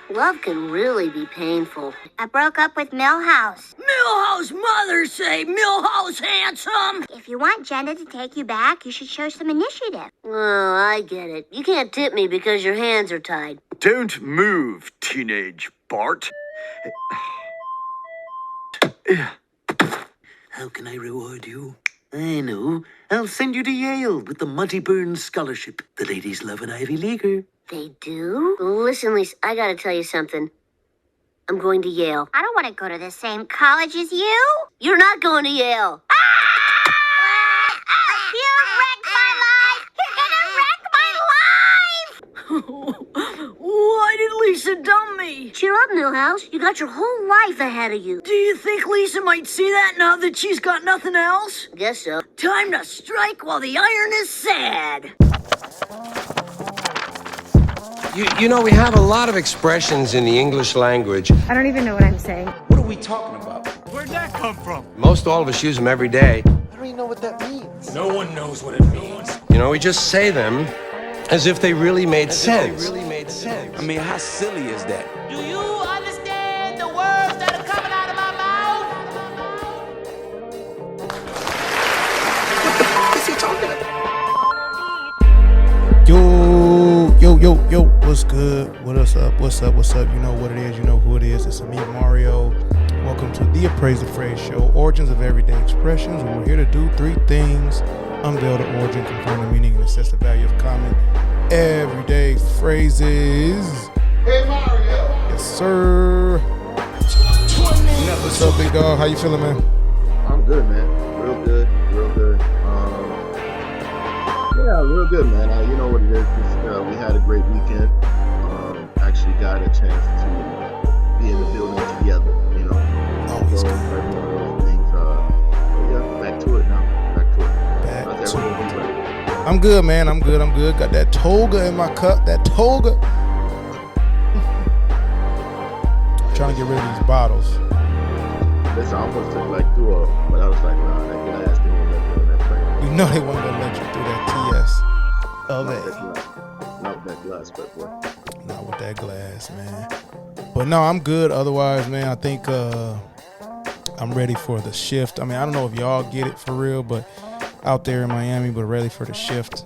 Love can really be painful. I broke up with Milhouse. Milhouse mother say Milhouse handsome. If you want Jenna to take you back, you should show some initiative. Oh, I get it. You can't tip me because your hands are tied. Don't move, teenage Bart. How can I reward you? I know. I'll send you to Yale with the Monty Burns Scholarship. The ladies love an Ivy Leaguer. They do? Listen, Lisa, I gotta tell you something. I'm going to Yale. I don't want to go to the same college as you. You're not going to Yale. You wrecked my life! You're gonna wreck my life! Why did Lisa dump me? Cheer up, Milhouse. You got your whole life ahead of you. Do you think Lisa might see that now that she's got nothing else? Guess so. Time to strike while the iron is sad. You know, we have a lot of expressions in the English language. I don't even know what I'm saying. What are we talking about? Where'd that come from? Most all of us use them every day. I don't even know what that means. No one knows what it means. You know, we just say them as if they really made sense. I mean, how silly is that? Do you understand the words that are coming out of my mouth? What is he talking about? Yo, what's good? What's up? You know what it is, you know who it is. It's me, Mario. Welcome to the Appraise the Phrase show, Origins of Everyday Expressions. We're here to do three things: unveil the origin, confirm the meaning, and assess the value of common everyday phrases. Hey, Mario. Yes, sir. What's up, big dog? How you feeling, man? I'm good, man. Real good. Yeah, real good, man. You know what it is. We had a great weekend. Actually got a chance to be in the building together, you know. Always so, good. Things, yeah, back to it now. I'm good, man. I'm good. Got that toga in my cup. That toga. Trying to get rid of these bottles. Listen, I almost took like through but I was like, nah, that glass they won't let me on that train. You know they weren't gonna let you through that TS. Not that glass, but boy. Not with that glass, man. But no, I'm good. Otherwise, man, I think I'm ready for the shift. I mean, I don't know if y'all get it for real, but out there in Miami, but ready for the shift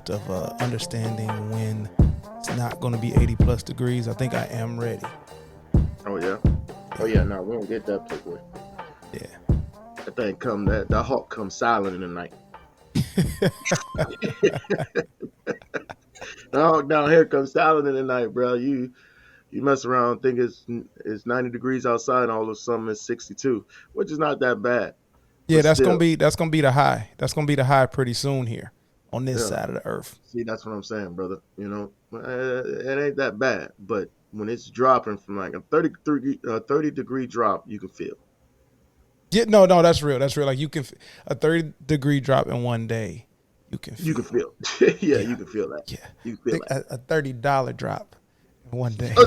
of understanding when it's not going to be 80 plus degrees. I think I am ready. Oh yeah. No, we don't get that playboy. Yeah. That thing that hawk comes silent in the night. The hawk down here comes silent in the night, bro. You mess around, think it's 90 degrees outside, and all of a sudden it's 62, which is not that bad. Yeah, that's gonna be the high. That's gonna be the high pretty soon here on this side of the earth. See, that's what I'm saying, brother. You know, it ain't that bad, but when it's dropping from like a 30 degree drop, you can feel. Yeah, no, that's real. Like you can a 30 degree drop in one day. You can feel. You can feel. Yeah, you can feel that. Yeah, you can feel that. A $30 drop in one day. Oh,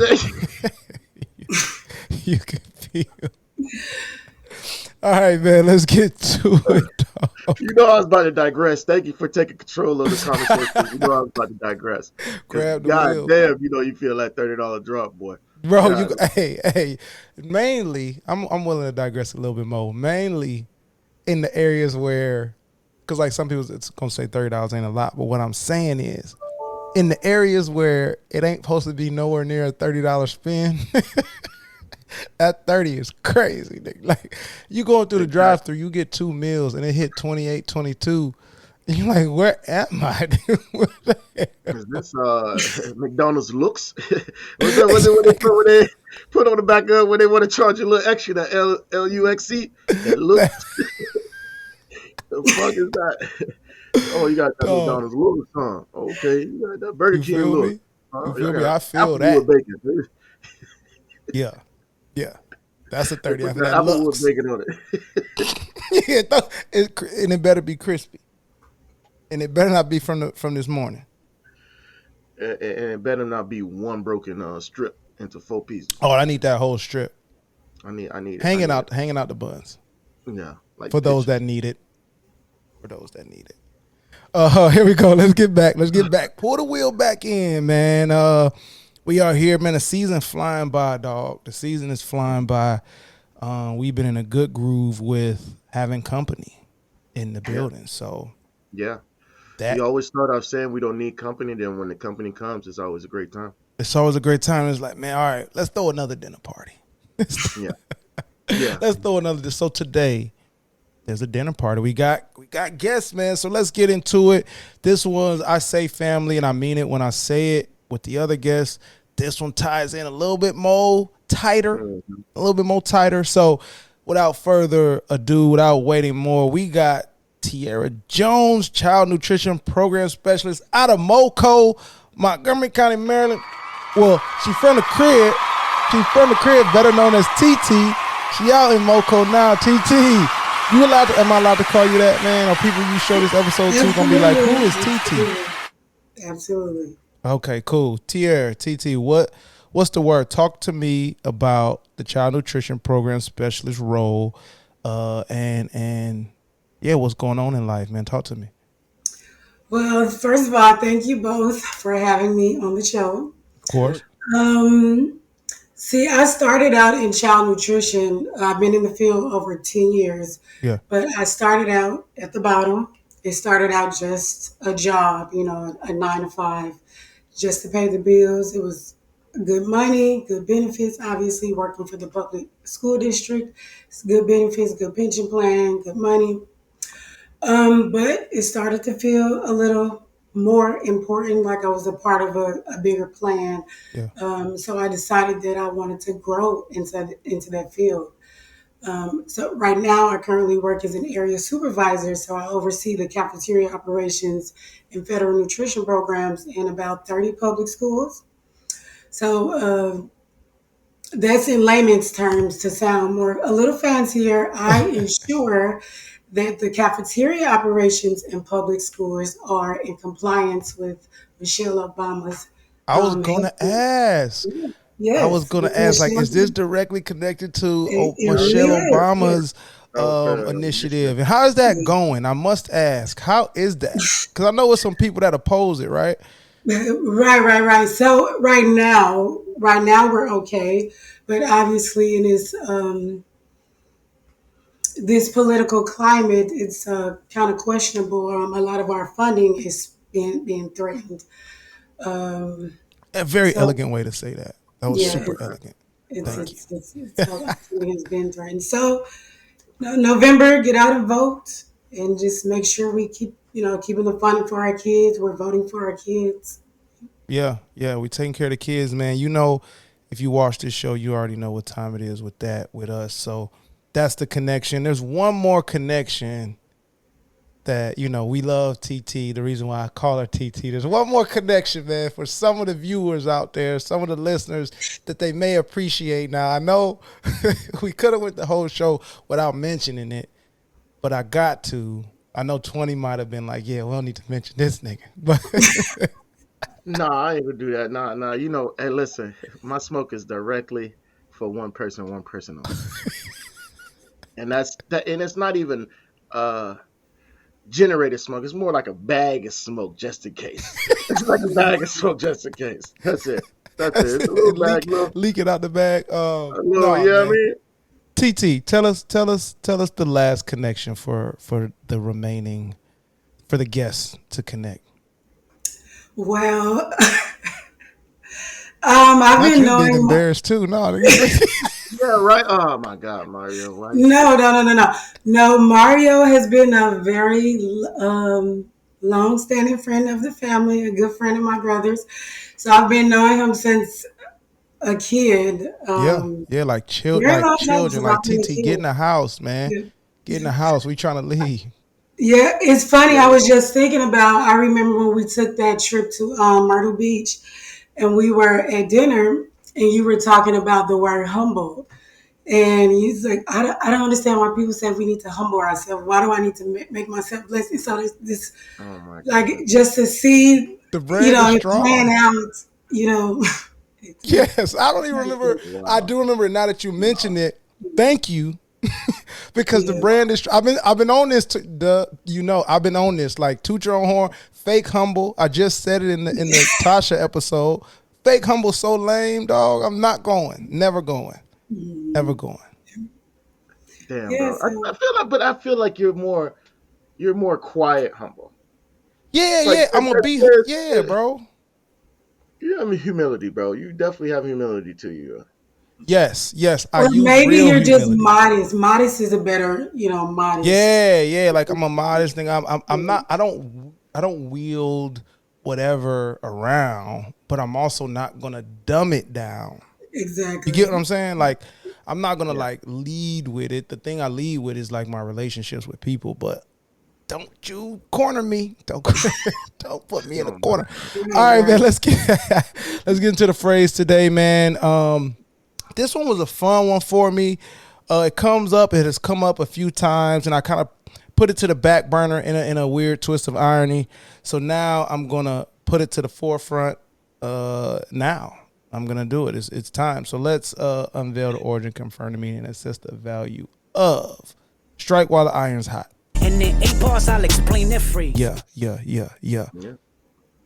you can feel. All right, man, let's get to it, dog. You know I was about to digress. Thank you for taking control of the conversation. You know I was about to digress. Grab the wheel. Damn, you know you feel that $30 drop, boy. Bro, hey. Mainly, I'm willing to digress a little bit more. Mainly in the areas where, because like some people, it's gonna say $30 ain't a lot, but what I'm saying is, in the areas where it ain't supposed to be nowhere near a $30 spend. That 30 is crazy, nigga. Like, you going through the drive-thru, you get 2 meals, and it hit 28, 22. And you're like, where am I? Is this McDonald's looks? What's that? What they put on the back of when they want to charge you a little extra? That LUXC? That looks. The fuck is that? Oh, you got that McDonald's looks, huh? Okay, you got that Burger King look. You feel me? I feel that. Bacon. Yeah. That's a 30 after that Applewood bacon on it. And it better be crispy. And it better not be from this morning. And it better not be one broken strip into 4 pieces. Oh, I need that whole strip. I need hanging out the buns. Yeah, like for those that need it. Here we go. Let's get back. Pull the wheel back in, man. We are here, man. The season flying by, dog. The season is flying by. We've been in a good groove with having company in the building. So Yeah. that We always start off saying we don't need company. Then when the company comes, it's always a great time. it's always a great time. It's like, man, all right, let's throw another dinner party. Yeah. Yeah. Let's throw another. So today, there's a dinner party. We got guests, man. So let's get into it. This was, I say family, and I mean it when I say it with the other guests. This one ties in a little bit more tighter, So without further ado, without waiting more, we got Tierre Jones, child nutrition program specialist out of Moco, Montgomery County, Maryland. Well, she's from the crib. Better known as TT. She out in Moco now. TT, am I allowed to call you that, man? Or people you show this episode to gonna be like, who is TT? Absolutely. Okay, cool. Tierre, TT, what's the word? Talk to me about the child nutrition program specialist role, and yeah, what's going on in life, man? Talk to me. Well, first of all, thank you both for having me on the show. Of course. See, I started out in child nutrition. I've been in the field over 10 years. Yeah. But I started out at the bottom. It started out just a job, a 9 to 5, just to pay the bills. It was good money, good benefits, obviously working for the public school district. It's good benefits, good pension plan, good money. But it started to feel a little more important, like I was a part of a bigger plan. Yeah. So I decided that I wanted to grow into that field. So right now I currently work as an area supervisor. So I oversee the cafeteria operations and federal nutrition programs in about 30 public schools. So that's in layman's terms to sound a little fancier. I ensure that the cafeteria operations in public schools are in compliance with Michelle Obama's. I was going to ask. Yes. I was going to ask, like, is this directly connected to Michelle Obama's initiative? And how is that going? I must ask, how is that? Because I know there's some people that oppose it, right? Right. So right now we're okay, but obviously in this political climate, it's kind of questionable. A lot of our funding is being threatened. A very elegant way to say that. That was super elegant. Thank you. It has been threatened. So November, get out and vote, and just make sure we keep keeping the funding for our kids. We're voting for our kids. Yeah, we taking care of the kids, man. If you watch this show, you already know what time it is with us. So that's the connection. There's one more connection that, we love TT. The reason why I call her TT. There's one more connection, man, for some of the viewers out there, some of the listeners that they may appreciate. Now, I know we could have went the whole show without mentioning it, but I got to. I know 20 might have been like, yeah, we don't need to mention this nigga. But Nah, I ain't gonna do that. Nah. Hey, listen, my smoke is directly for one person only. And that's that, and it's not even generated smoke. It's more like a bag of smoke just in case. It's like a bag of smoke just in case. That's it. It's a little bag, leak it out the bag. I mean? TT, tell us the last connection for the guests to connect. Well, I've been knowing. Embarrassed too. No. Yeah, right. Oh my God, Mario. Right? No. Mario has been a very long-standing friend of the family, a good friend of my brother's. So I've been knowing him since a kid. Like children. Like TT, get in the house, man. Yeah. Get in the house. We trying to leave. Yeah, it's funny. I was just thinking I remember when we took that trip to Myrtle Beach, and we were at dinner, and you were talking about the word humble. And he's like, I don't understand why people say we need to humble ourselves. Why do I need to make myself less? And so this oh my God. Like, just to see, the brand is strong. Plan out, Yes, I don't even remember. Wow. I do remember now that you mentioned it. Thank you. Because the brand is. I've been on this. I've been on this. Like, toot your own horn. Fake humble. I just said it in the Tasha episode. fake humble so lame, dog. I'm not going. Never going. Never going. Damn, Yeah, bro. I feel like you're more quiet, humble. Yeah, Like, yeah. I'm gonna be. Yeah, bro. You have humility, bro. You definitely have humility to you. Yes, yes. I or use maybe real you're just humility. modest. Modest is a better, modest. Yeah, yeah. Like I'm a modest thing. I'm not. I don't wield whatever around, but I'm also not gonna dumb it down. Exactly. You get what I'm saying? Like I'm not gonna like lead with it. The thing I lead with is like my relationships with people, but don't you corner me. Don't put me in a corner. All right, man. Let's get into the phrase today, man. This one was a fun one for me. It has come up a few times, and I kind of put it to the back burner in a weird twist of irony. So now I'm gonna put it to the forefront. Now I'm gonna do it. It's time. So let's unveil the origin, confirm the meaning, and assess the value of strike while the iron's hot. And in 8 parts, I'll explain that phrase. Yeah.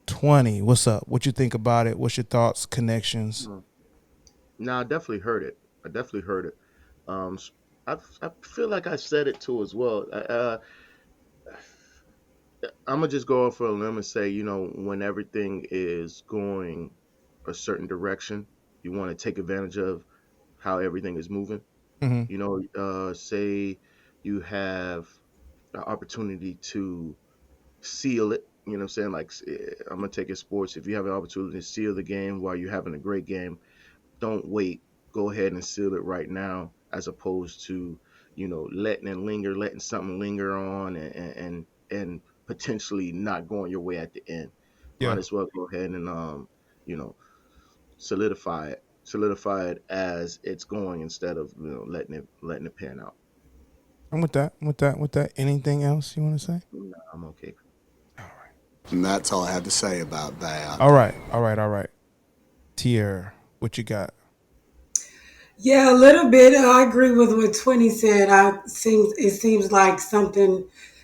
20. What's up? What you think about it? What's your thoughts, connections? No, I definitely heard it. I feel like I said it too as well. I'm gonna just go off for a limb and say, when everything is going a certain direction, you want to take advantage of how everything is moving. Say you have an opportunity to seal it. You know what I'm saying? Like, I'm gonna take it sports. If you have an opportunity to seal the game while you're having a great game, don't wait. Go ahead and seal it right now, as opposed to, letting something linger on and potentially not going your way at the end. Might as well go ahead and solidify it as it's going, instead of letting it pan out. I'm with that. Anything else you want to say? No, I'm okay. And that's all I have to say about that. All right. Tierre, what you got? Yeah, a little bit. I agree with what 20 said. It seems like something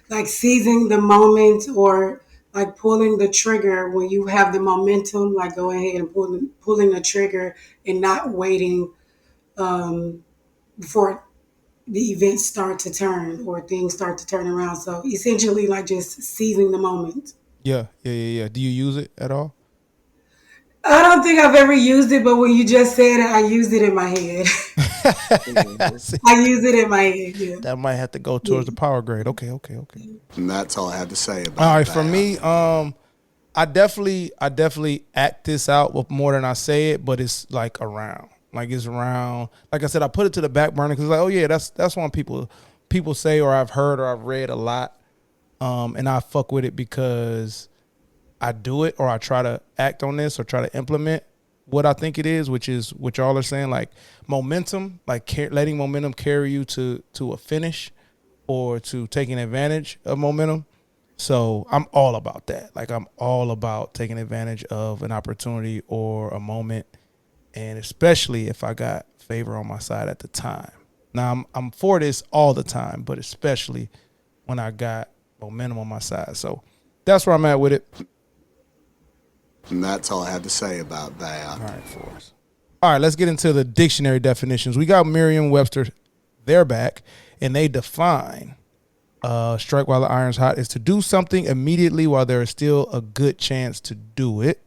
like seizing the moment, or like pulling the trigger when you have the momentum, like go ahead and pulling the trigger and not waiting before the events start to turn or things start to turn around. So essentially like just seizing the moment. Yeah. Do you use it at all? I don't think I've ever used it, but when you just said it, I used it in my head. I use it in my head, yeah. That might have to go towards the power grade. Okay. And that's all I have to say about all right, that. for me, I definitely act this out with more than I say it, but it's like around. Like it's around. Like I said, I put it to the back burner because like, oh yeah, that's one people say, or I've heard or I've read a lot. And I fuck with it because I do it, or I try to act on this or try to implement what I think it is, which is what y'all are saying, like momentum, like letting momentum carry you to a finish or to taking advantage of momentum. So I'm all about that. Like I'm all about taking advantage of an opportunity or a moment, and especially if I got favor on my side at the time. Now I'm for this all the time, but especially when I got momentum on my side. So that's where I'm at with it. And that's all I have to say about that. All right, for us. All right, let's get into the dictionary definitions. We got Merriam, Webster, they're back, and they define strike while the iron's hot is to do something immediately while there is still a good chance to do it.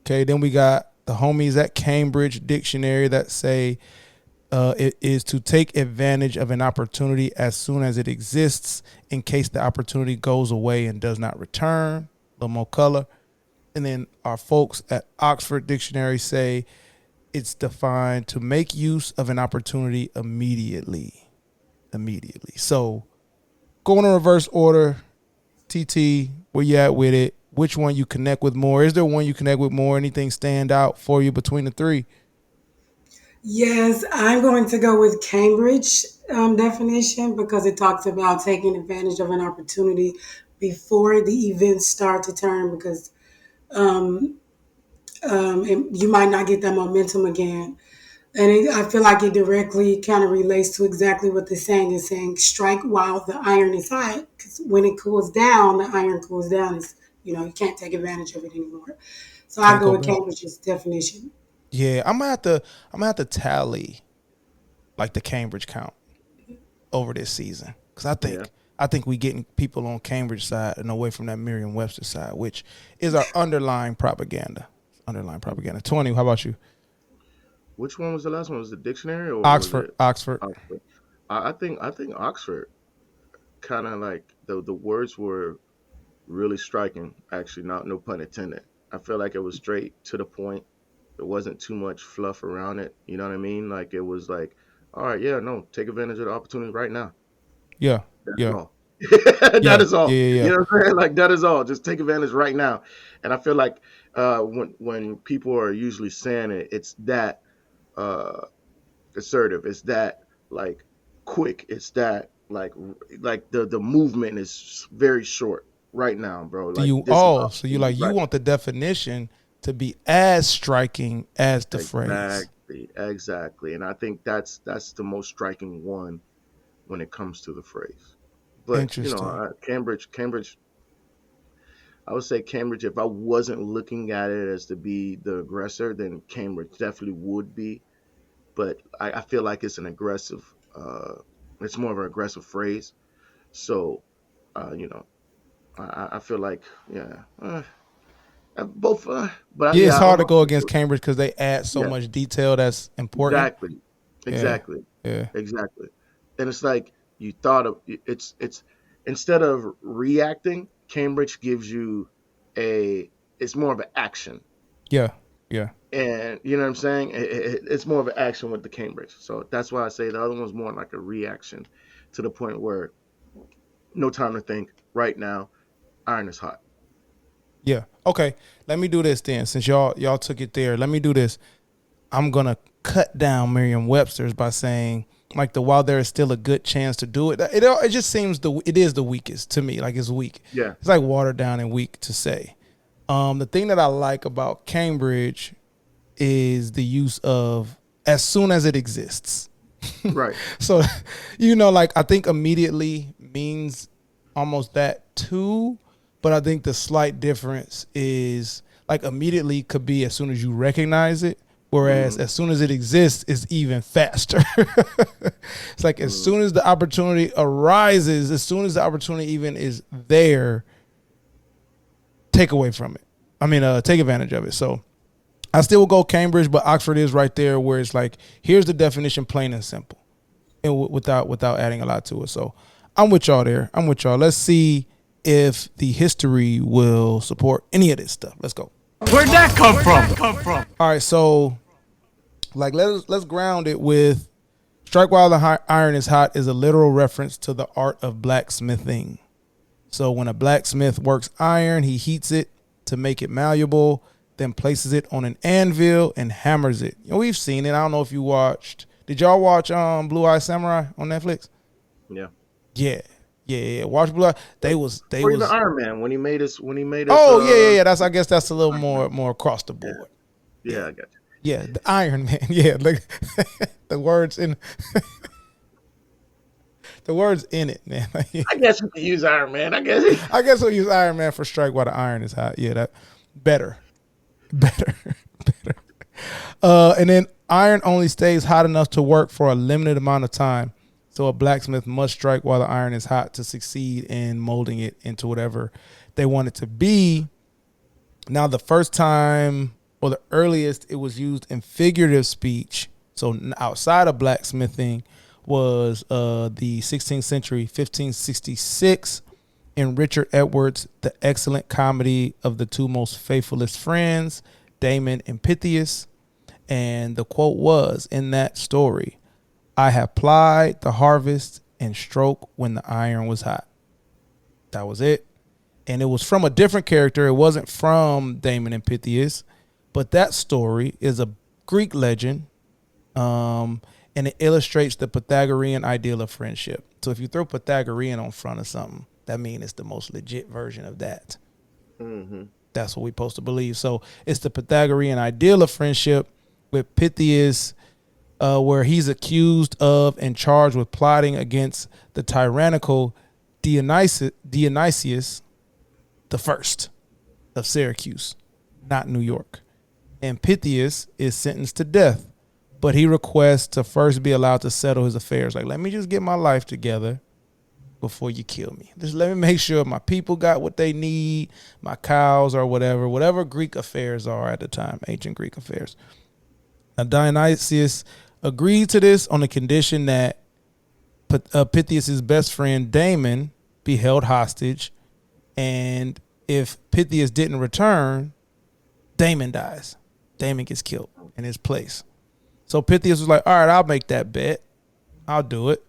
Okay, then we got the homies at Cambridge Dictionary that say it is to take advantage of an opportunity as soon as it exists in case the opportunity goes away and does not return. A little more color. And then our folks at Oxford Dictionary say it's defined to make use of an opportunity immediately. So going in reverse order, TT, where you at with it? Which one you connect with more? Is there one you connect with more? Anything stand out for you between the three? Yes, I'm going to go with Cambridge definition because it talks about taking advantage of an opportunity before the events start to turn, because and you might not get that momentum again. And I feel like it directly kind of relates to exactly what the saying is saying, strike while the iron is hot. Because when it cools down, the iron cools down. You can't take advantage of it anymore. So I Can't go go with back. Cambridge's definition. Yeah, I'm gonna have to tally like the Cambridge count over this season because I think we getting people on Cambridge side and away from that Merriam Webster side, which is our underlying propaganda. 20. How about you? Which one was the last one? Was it dictionary or Oxford. Oxford? I think Oxford kind of like the words were really striking. Actually, no pun intended. I feel like it was straight to the point. There wasn't too much fluff around it. You know what I mean? Like it was like, all right, yeah, no, take advantage of the opportunity right now. Yeah, That's all. That is all. Yeah. You know what I'm saying? Like that is all. Just take advantage right now. And I feel like when people are usually saying it, it's that assertive. It's that like quick. It's that like the movement is very short right now, bro. Like you want the definition to be as striking as the phrase. Exactly. And I think that's the most striking one when it comes to the phrase. But Cambridge, I would say Cambridge, if I wasn't looking at it as to be the aggressor, then Cambridge definitely would be. But I feel like it's an aggressive, it's more of an aggressive phrase. So, I feel like, both. But it's hard to go against Cambridge because they add so much detail that's important. Exactly. Yeah. Exactly. And it's like you thought of it's instead of reacting, Cambridge gives you it's more of an action. Yeah. And you know what I'm saying? It's more of an action with the Cambridge. So that's why I say the other one's more like a reaction to the point where no time to think right now. Iron is hot. Yeah. Okay. Let me do this then. Since y'all took it there, let me do this. I'm gonna cut down Merriam-Webster's by saying like while there is still a good chance to do it, it just seems it is the weakest to me. Like it's weak. Yeah. It's like watered down and weak to say. The thing that I like about Cambridge is the use of as soon as it exists. Right. So, like I think immediately means almost that too. But I think the slight difference is like immediately could be as soon as you recognize it, whereas as soon as it exists is even faster. It's like as soon as the opportunity arises, as soon as the opportunity even is there, take away from it. Take advantage of it. So I still will go Cambridge, but Oxford is right there where it's like, here's the definition, plain and simple, and without adding a lot to it. So I'm with y'all there. Let's see if the history will support any of this stuff. Let's go. Where'd that come from? All right, so like let's ground it with strike while the iron is hot is a literal reference to the art of blacksmithing. So when a blacksmith works iron, he heats it to make it malleable, then places it on an anvil and hammers it. We've seen it. I don't know if you watched. Did y'all watch Blue Eye Samurai on Netflix? Yeah. Yeah. Watch Blue Eye. They was even Iron Man when he made us. Oh yeah. I guess that's a little more across the board. Yeah, I got you. Yeah, the Iron Man. Yeah, like the words in it, man. I guess we can use Iron Man. I guess we'll use Iron Man for strike while the iron is hot. Yeah, that better. And then iron only stays hot enough to work for a limited amount of time. So a blacksmith must strike while the iron is hot to succeed in molding it into whatever they want it to be. Now, the first time or the earliest it was used in figurative speech, so outside of blacksmithing, was the 16th century, 1566, in Richard Edwards' The Excellent Comedy of the Two Most Faithfullest Friends, Damon and Pithias. And the quote was in that story, "I have plied the harvest and stroke when the iron was hot." That was it. And it was from a different character. It wasn't from Damon and Pithias, but that story is a Greek legend, and it illustrates the Pythagorean ideal of friendship. So if you throw Pythagorean on front of something, that means it's the most legit version of that. Mm-hmm. That's what we're supposed to believe. So it's the Pythagorean ideal of friendship with Pithias, where he's accused of and charged with plotting against the tyrannical Dionysius the first of Syracuse. not New York. And Pithias is sentenced to death, but he requests to first be allowed to settle his affairs. Like, let me just get my life together before you kill me. Just let me make sure my people got what they need, my cows or whatever Greek affairs are at the time, ancient Greek affairs. Now, Dionysius agreed to this on the condition that Pithias' best friend Damon be held hostage, and if Pithias didn't return, Damon dies. Damon gets killed in his place. So Pithias was like, all right, I'll make that bet. I'll do it.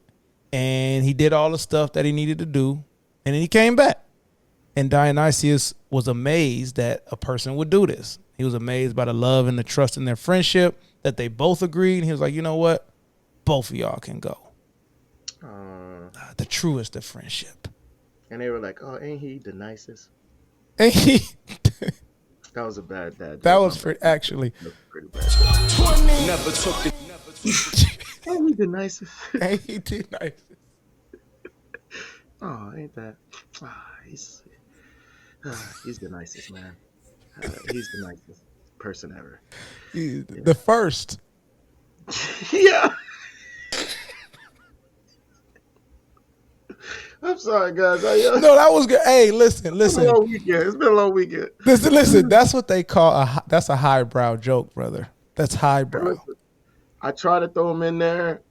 And he did all the stuff that he needed to do. And then he came back. And Dionysius was amazed that a person would do this. He was amazed by the love and the trust in their friendship, that they both agreed. And he was like, you know what? Both of y'all can go. The truest of friendship. And they were like, oh, ain't he the nicest? Ain't he? That was a bad dad. That was actually. That was pretty bad. Never took it. Ain't he the nicest? Ain't he the nicest? Oh, ain't that? He's the nicest, man. He's the nicest person ever. The first. Yeah. I'm sorry, guys. No, that was good. Hey, listen. It's been a long weekend. Listen. That's what they call that's a highbrow joke, brother. That's highbrow. Listen, I try to throw them in there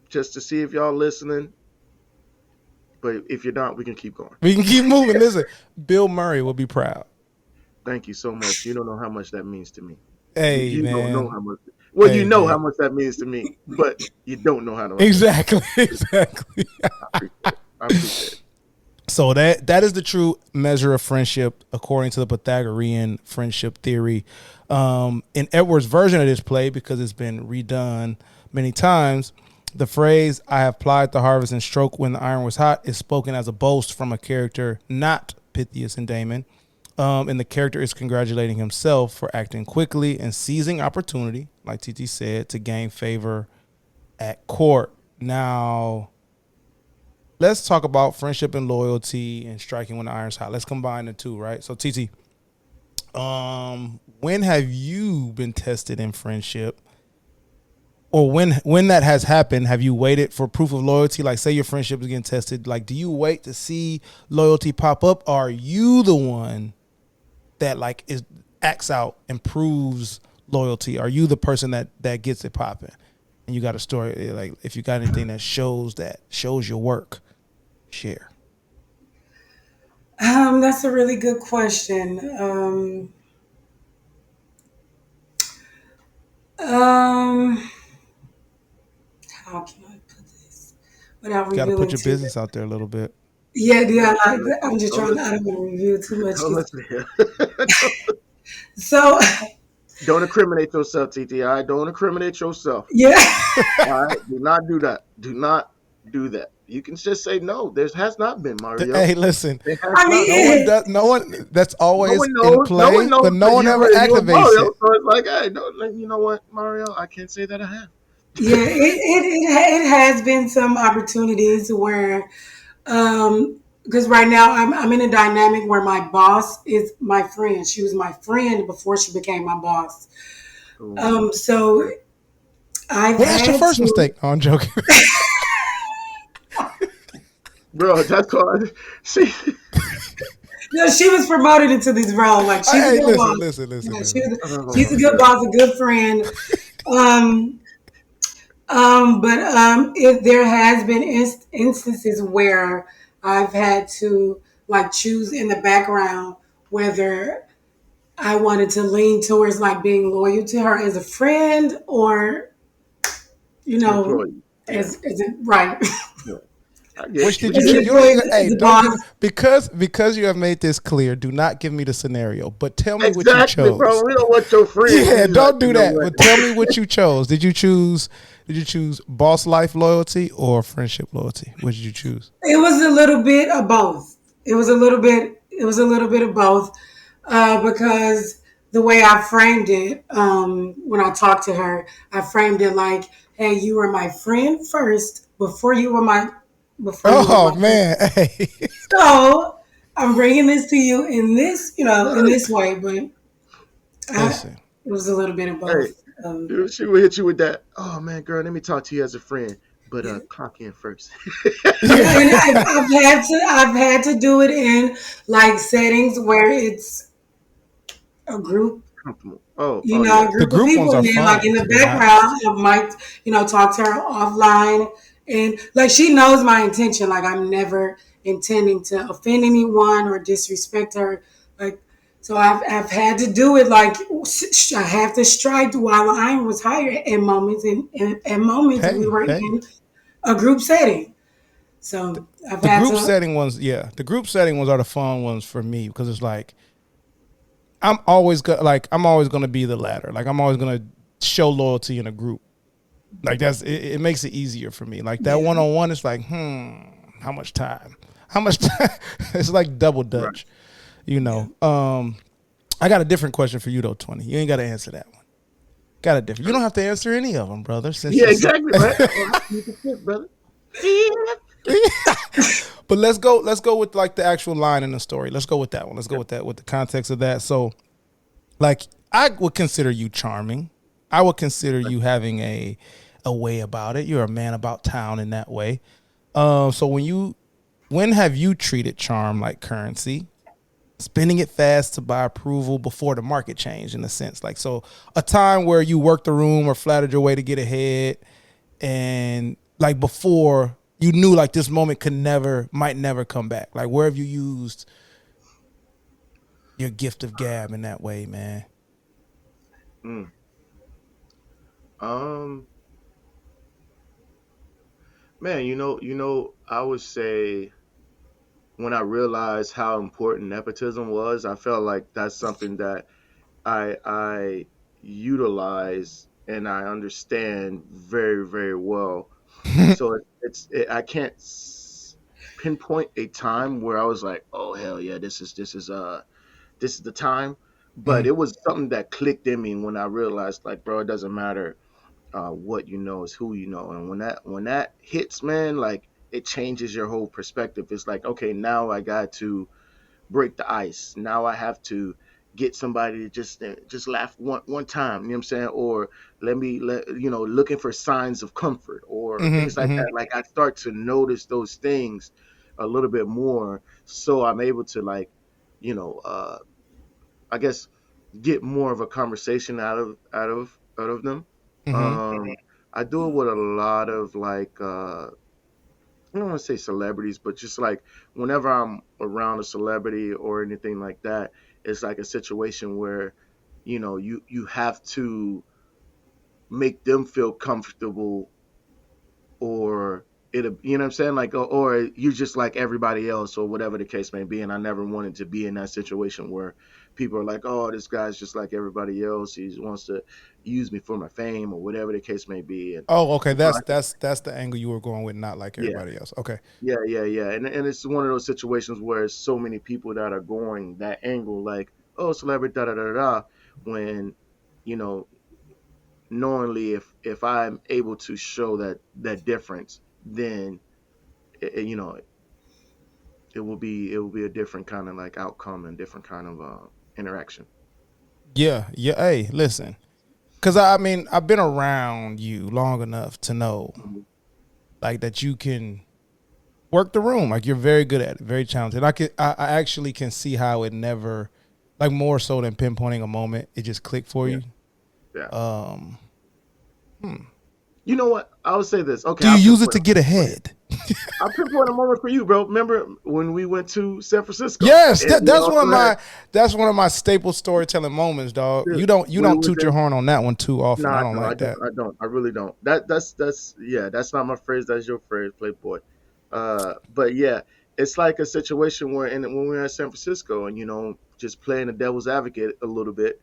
just to see if y'all listening. But if you're not, we can keep going. We can keep moving. Listen, Bill Murray will be proud. Thank you so much. You don't know how much that means to me. Hey, you man. Don't know how much. Well, hey, you know man. how much that means to me, but you don't know how to. Exactly. I appreciate it. So that is the true measure of friendship according to the Pythagorean friendship theory. In Edwards' version of this play, because it's been redone many times, the phrase "I have plied the harvest and struck when the iron was hot" is spoken as a boast from a character not Pithias and Damon. And the character is congratulating himself for acting quickly and seizing opportunity, like TT said, to gain favor at court. Now, let's talk about friendship and loyalty and striking when the iron's hot. Let's combine the two, right? So, TT, when have you been tested in friendship? Or when that has happened, have you waited for proof of loyalty? Like, say your friendship is getting tested. Like, do you wait to see loyalty pop up? Or are you the one that acts out and proves loyalty? Are you the person that gets it popping? And you got a story, like if you got anything that shows your work, share. That's a really good question. How can I put this without revealing? Got to put your business out there a little bit. Yeah. I'm just trying. I don't want to reveal too much. So. Don't incriminate yourself, TT. All right, don't incriminate yourself. Yeah. All right, do not do that. Do not do that. You can just say no. There has not been, Mario. Hey, listen. No one. That's always in play, but no one ever activates it. So it's like, hey, you know what, Mario? I can't say that I have. Yeah, it has been some opportunities where, because right now I'm in a dynamic where my boss is my friend. She was my friend before she became my boss. So that's your first mistake. No, I'm joking. Bro, that's called she. No, she was promoted into this role. Like she's a good boss. Listen. She's a good boss, a good friend. But there has been instances where I've had to choose in the background whether I wanted to lean towards being loyal to her as a friend or, as right. Which did you choose? Hey, because you have made this clear, do not give me the scenario, but tell me what you chose. Bro, we don't want your friend. Yeah, don't do that. But tell me what you chose. Did you choose boss life loyalty or friendship loyalty? What did you choose? It was a little bit of both. It was a little bit of both, because the way I framed it, when I talked to her, I framed it like, "Hey, you were my friend first before you were my." Man! Hey. So I'm bringing this to you in this, in this way, but Listen. It was a little bit of both. Dude, she would hit you with that. Oh man, girl, let me talk to you as a friend, but clock in first. Yeah, and I've had to do it in like settings where it's a group, Comfortable. Oh, you know, yeah. a The group of group people, ones are and then like fun, in the to be background, honest. I might, talk to her offline, and like she knows my intention. Like I'm never intending to offend anyone or disrespect her. Like so, I've had to do it. Like I have to strike while iron was higher at moments, and at moments we were Hey. in a group setting. So I've The had group to. setting ones, yeah. The group setting ones are the fun ones for me because it's like I'm always gonna be the latter. Like I'm always gonna show loyalty in a group. Like it makes it easier for me. Like that one on one, it's like, how much time? How much time? It's like double dutch, you know. I got a different question for you though, 20. You ain't got to answer that one. Got a different. You don't have to answer any of them, brother. Since Yeah, exactly, right? You can fit, brother. But let's go with like the actual line in the story. Let's go with that one. Let's go with that, with the context of that. So like I would consider you charming. I would consider you having a way about it. You're a man about town in that way. So when have you treated charm like currency? Spending it fast to buy approval before the market changed, in a sense. Like, so a time where you worked the room or flattered your way to get ahead, and like before you knew like this moment might never come back. Like, where have you used your gift of gab in that way, man? Man, I would say when I realized how important nepotism was, I felt like that's something that I utilize and I understand very, very well. So I can't pinpoint a time where I was like, oh hell yeah, this is the time. But it was something that clicked in me when I realized, like, bro, it doesn't matter what you know, is who you know. And when that hits, man, like it changes your whole perspective. It's like, okay, now I got to break the ice. Now I have to get somebody to just laugh one time. You know what I'm saying? Or looking for signs of comfort or things like that. Like I start to notice those things a little bit more, so I'm able to like, I guess get more of a conversation out of them. I do it with a lot of like I don't want to say celebrities, but just like whenever I'm around a celebrity or anything like that, it's like a situation where, you have to make them feel comfortable, or you know what I'm saying? Like, or you just like everybody else or whatever the case may be. And I never wanted to be in that situation where people are like, oh, this guy's just like everybody else. He wants to use me for my fame or whatever the case may be. And Oh, okay. That's the angle you were going with, not like yeah, everybody else. Okay. yeah. And it's one of those situations where so many people that are going that angle, like, oh, celebrity, da da da da, when, you know, knowingly, if I'm able to show that difference, then it will be a different kind of like outcome and different kind of interaction. Yeah. Hey, listen, because I mean I've been around you long enough to know like that you can work the room. Like you're very good at it, very talented. I actually can see how it never, like more so than pinpointing a moment, it just clicked for you. Yeah. You know what? I would say this. Okay. Do you use it to get ahead? I'll pinpoint a moment for you, bro. Remember when we went to San Francisco? Yes, that's one of my staple storytelling moments, dog. Dude, You don't toot your horn on that one too often. Nah, I don't like that. I don't. I really don't. That's that's not my phrase. That's your phrase, Playboy. But yeah, it's like a situation where when we were in San Francisco and just playing the devil's advocate a little bit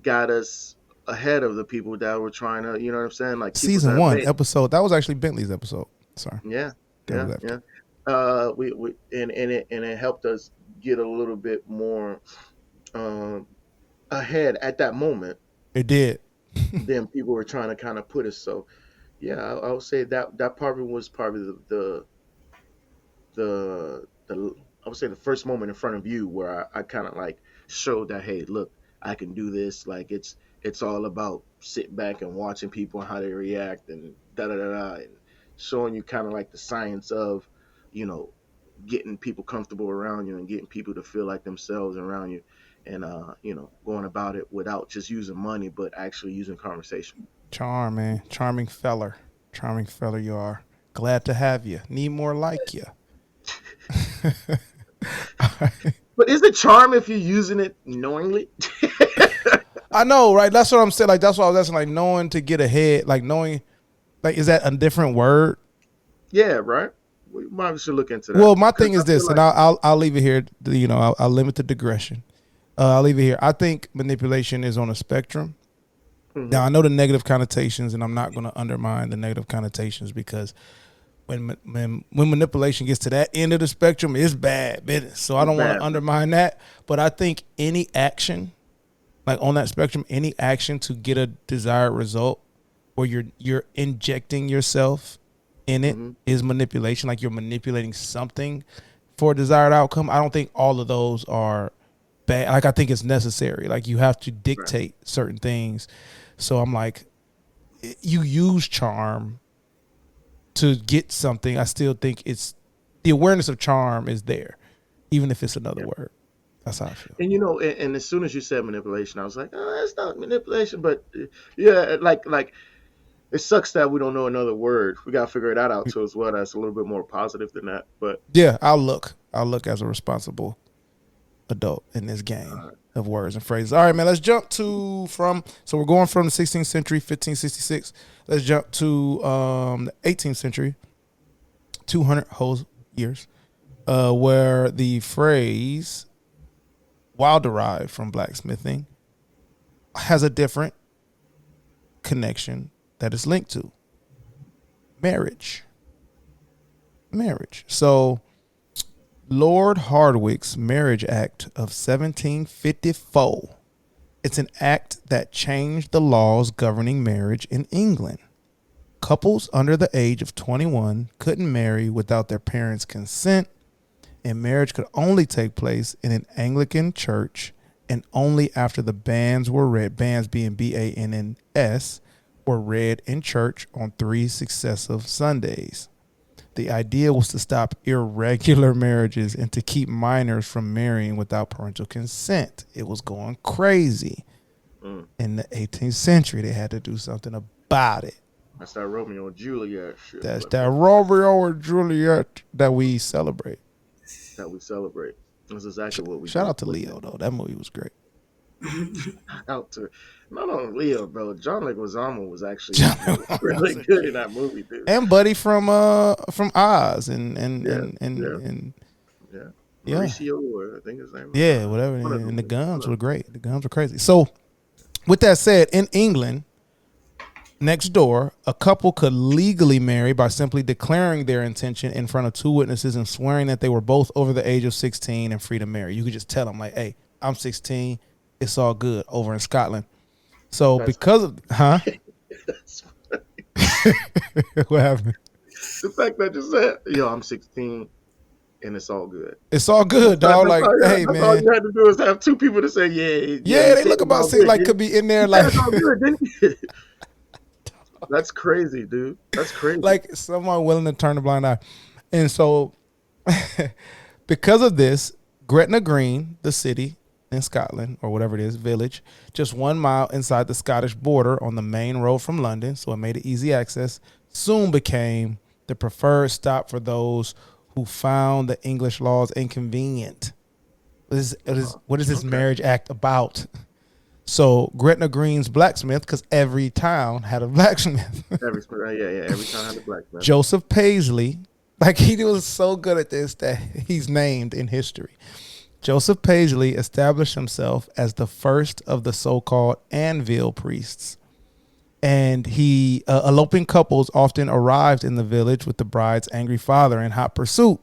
got us ahead of the people that were trying to, you know what I'm saying? Like keep us Season at 1 bay. episode. That was actually Bentley's episode. Sorry. Yeah. Devil's Yeah. advocate. We it helped us get a little bit more ahead at that moment It did. than people were trying to kind of put us. So yeah, I would say that probably was probably the I would say the first moment in front of you where I kind of like showed that, hey, look, I can do this. Like it's all about sitting back and watching people and how they react and da da da da, and showing you kind of like the science of, you know, getting people comfortable around you and getting people to feel like themselves around you, and you know, going about it without just using money, but actually using conversation. Charm, man. Charming feller you are. Glad to have you. Need more like you. But is it charm if you're using it knowingly? I know, right? That's what I'm saying. Like, that's what I was asking. Like, knowing to get ahead, like knowing, like, is that a different word? Yeah, right. We might should look into that. Well, my thing is this, and I'll leave it here. You know, I'll limit the digression. I'll leave it here. I think manipulation is on a spectrum. Mm-hmm. Now, I know the negative connotations, and I'm not going to undermine the negative connotations, because when manipulation gets to that end of the spectrum, it's bad business. So I don't want to undermine that. But I think any action, like on that spectrum, any action to get a desired result, where you're injecting yourself in it, is manipulation. Like, you're manipulating something for a desired outcome. I don't think all of those are bad. Like, I think it's necessary. Like, you have to dictate certain things. So I'm like, you use charm to get something. I still think it's the awareness of charm is there, even if it's another word. That's how I feel. And you know, and as soon as you said manipulation, I was like, oh, that's not manipulation. But yeah, like it sucks that we don't know another word. We gotta figure that out too as well. That's a little bit more positive than that. But yeah, I'll look as a responsible adult in this game of words and phrases. All right, man, let's jump so we're going from the 16th century, 1566. Let's jump to the 18th century, 200 whole years, where the phrase, while derived from blacksmithing, has a different connection that it's linked to. Marriage. So Lord Hardwicke's Marriage Act of 1754. It's an act that changed the laws governing marriage in England. Couples under the age of 21 couldn't marry without their parents' consent, and marriage could only take place in an Anglican church, and only after the banns were read, banns being BANNS, were read in church on 3 successive Sundays. The idea was to stop irregular marriages and to keep minors from marrying without parental consent. It was going crazy. In the 18th century, they had to do something about it. That's that Romeo and Juliet shit. That's that Romeo and Juliet that we celebrate. That's exactly what we Shout out to Leo, though. That movie was great. Out to not only Leo, bro. John Leguizamo was actually really good in that movie, dude. And Buddy from Oz and Mauricio, I think his name. Yeah, whatever. And the guns were great. The guns were crazy. So, with that said, in England, next door, a couple could legally marry by simply declaring their intention in front of 2 witnesses and swearing that they were both over the age of 16 and free to marry. You could just tell them, like, hey, I'm 16. It's all good over in Scotland. So that's because of, That's what happened? The fact that you said, yo, I'm 16 and it's all good. It's all good, dog. Like, hey, man. All you had to do is have 2 people to say, yeah, they look about 6, like, could be in there, like. That's all good, didn't you? That's crazy, dude. That's crazy. Like, someone willing to turn a blind eye. And so, because of this, Gretna Green, the city in Scotland, or whatever it is, village, just 1 mile inside the Scottish border on the main road from London, so it made it easy access, soon became the preferred stop for those who found the English laws inconvenient. What is this marriage act about? So Gretna Green's blacksmith, because every town had a blacksmith. Every town had a blacksmith. Joseph Paisley, like, he was so good at this that he's named in history. Joseph Paisley established himself as the first of the so-called Anvil priests. And eloping couples often arrived in the village with the bride's angry father in hot pursuit.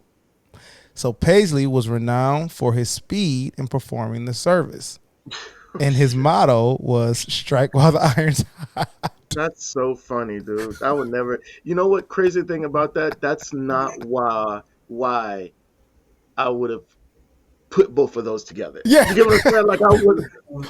So Paisley was renowned for his speed in performing the service. And his motto was strike while the iron's hot. That's so funny, dude. I would never. You know what crazy thing about that? That's not why I would have put both of those together. Yeah. You get what I'm saying? Like I was.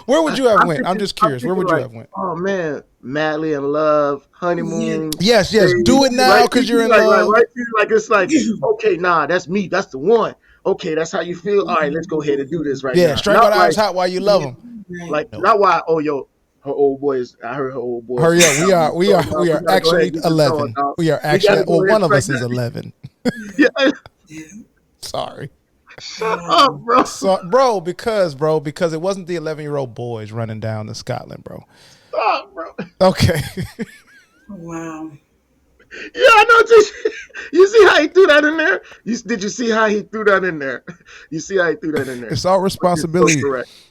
Where would you have went? I'm just curious. Where would you have went? Oh man, madly in love, honeymoon. Yes. Do it now because you're in love. Like it's like, okay, nah, that's me. That's the one. Okay, that's how you feel. All right, let's go ahead and do this right now. Yeah, strike out eyes hot while you love them. Like not why. Oh yo, her old boy is. I heard her old boy. Hurry up. We are actually 11. We are actually. Well, one of us is 11. Yeah. Sorry. Shut up, bro. So, because it wasn't the 11-year-old boys running down to Scotland, bro. Stop, bro. Okay. Wow. Yeah, I know. You see how he threw that in there? Did you see how he threw that in there? You see how he threw that in there? It's our responsibility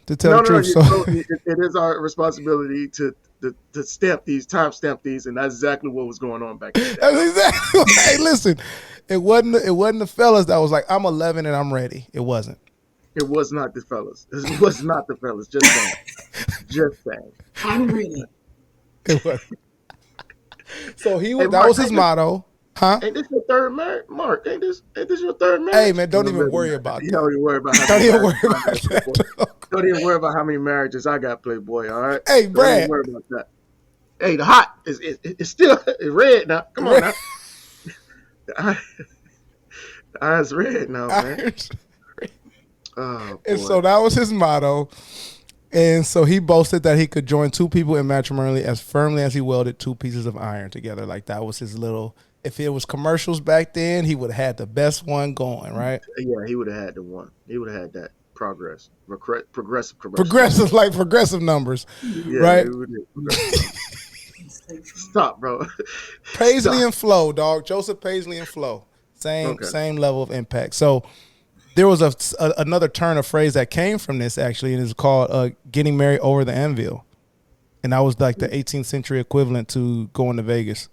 to tell the truth. So it is our responsibility to timestamp these, and that's exactly what was going on back then. That's exactly. Hey, listen, it wasn't the fellas that was like, I'm 11 and I'm ready. It wasn't. It was not the fellas. It was not the fellas. Just saying. Just saying. I'm ready. It was. So that was his motto. Huh? Ain't this your third marriage? Mark, ain't this your third marriage? Hey man, don't even worry about that. Don't even worry about that. Don't even worry about how many marriages I got, Playboy, all right? Hey, Brad. Don't even worry about that. Hey, the hot is still red now. Come on now. The eye's red now, man. Oh, and so that was his motto. And so he boasted that he could join two people in matrimony as firmly as he welded two pieces of iron together. Like that was his little. If it was commercials back then, he would have had the best one going, right? Yeah, he would have had the one. He would have had that progressive progressive numbers, yeah, right? Stop, bro. Paisley and Flo, dog. Joseph Paisley and Flo, same level of impact. So there was another turn of phrase that came from this actually, and it's called "getting married over the anvil," and that was like the 18th century equivalent to going to Vegas.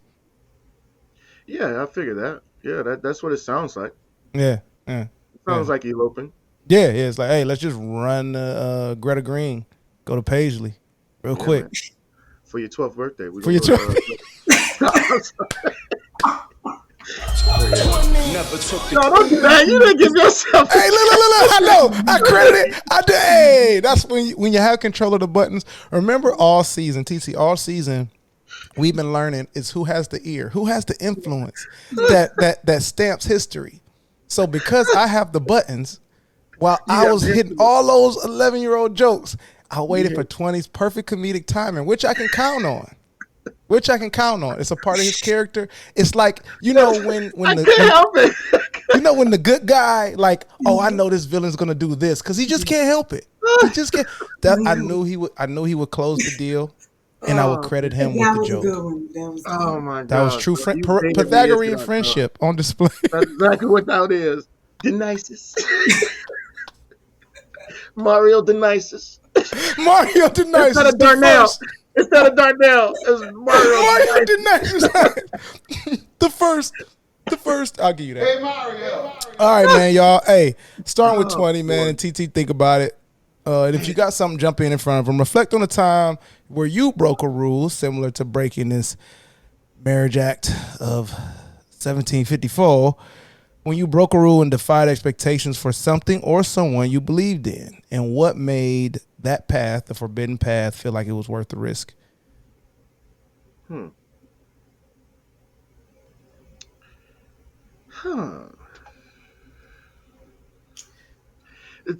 Yeah, I figured that. Yeah, that's what it sounds like. Yeah. It sounds like eloping. Yeah, it's like, hey, let's just run Greta Green, go to Paisley real quick. Man. For your 12th birthday. For your 12th No, don't do that. You didn't give yourself. Hey, look. I know. I credit it. I did. Hey, that's when you have control of the buttons. Remember all season, TC, all season, we've been learning is who has the ear, who has the influence that stamps history. So because I have the buttons, while I was hitting all those 11-year-old jokes, I waited for 20's perfect comedic timing, which I can count on. It's a part of his character. It's like, when the good guy, like, oh, I know this villain's gonna do this, because he just can't help it. He just can't. I knew he would close the deal, and I would credit him with the joke. Oh my God, that was true Pythagorean friendship on display. That's exactly what that is. The nicest. Mario the nicest. Instead of Darnell. It's Mario the nicest. The first. I'll give you that. Hey, Mario. All right, man, y'all. Hey, starting with 20, man, and TT, think about it. And if you got something, jump in front of them. Reflect on the time where you broke a rule similar to breaking this Marriage Act of 1754, when you broke a rule and defied expectations for something or someone you believed in, and what made that path, the forbidden path, feel like it was worth the risk. The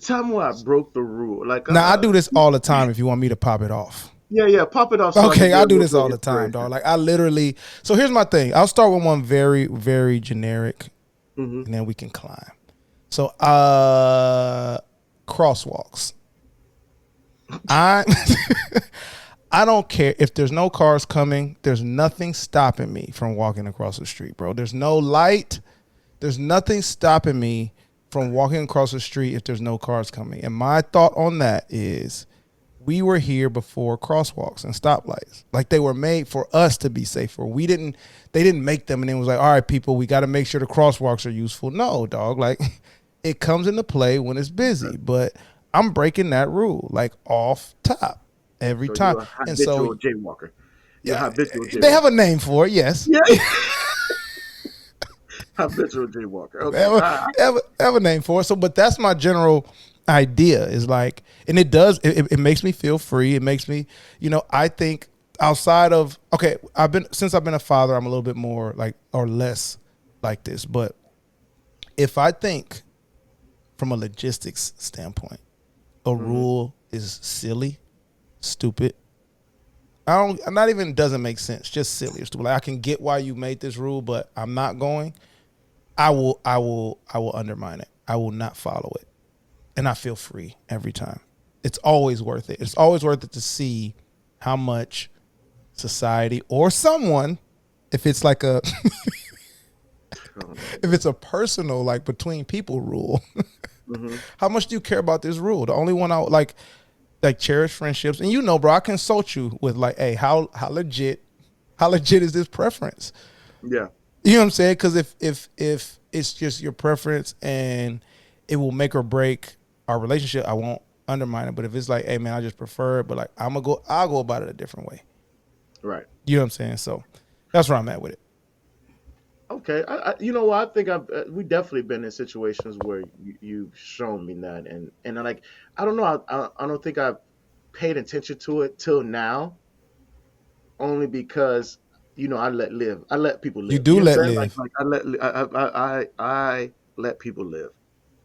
time where I broke the rule, like now I do this all the time. If you want me to pop it off. Yeah, pop it off. Okay, I do this all the time, dog. Like I literally. So here's my thing. I'll start with one very, very generic, and then we can climb. So crosswalks. I don't care if there's no cars coming. There's nothing stopping me from walking across the street, bro. There's no light. There's nothing stopping me from walking across the street if there's no cars coming. And my thought on that is, we were here before crosswalks and stoplights. Like they were made for us to be safer. They didn't make them and it was like, all right, people, we got to make sure the crosswalks are useful. No, dog. Like it comes into play when it's busy, but I'm breaking that rule like off top every time. And so jaywalker. Yeah, they have a name for it. Yes. Yeah. Habitual jaywalker. Okay. They have a name for it. So, but that's my general. idea. Is like, and it does. It makes me feel free. It makes me, I think outside of since I've been a father, I'm a little bit more like or less like this. But if I think from a logistics standpoint, a rule is silly, stupid. Not even doesn't make sense, just silly or stupid. Like, I can get why you made this rule, but I'm not going. I will undermine it. I will not follow it. And I feel free every time. It's always worth it. It's always worth it to see how much society or someone, if it's like a if it's a personal, like between people rule, how much do you care about this rule? The only one I would like cherish friendships. And bro, I consult you with like, hey, how legit is this preference? Yeah. You know what I'm saying? Because if it's just your preference and it will make or break our relationship, I won't undermine it. But if it's like, hey man, I just prefer it, but like I'll go about it a different way. Right. You know what I'm saying? So that's where I'm at with it. Okay. I think we definitely been in situations where you've shown me that, and I like, I don't know. I don't think I've paid attention to it till now, only because I let people live. You do let live. Like I let people live,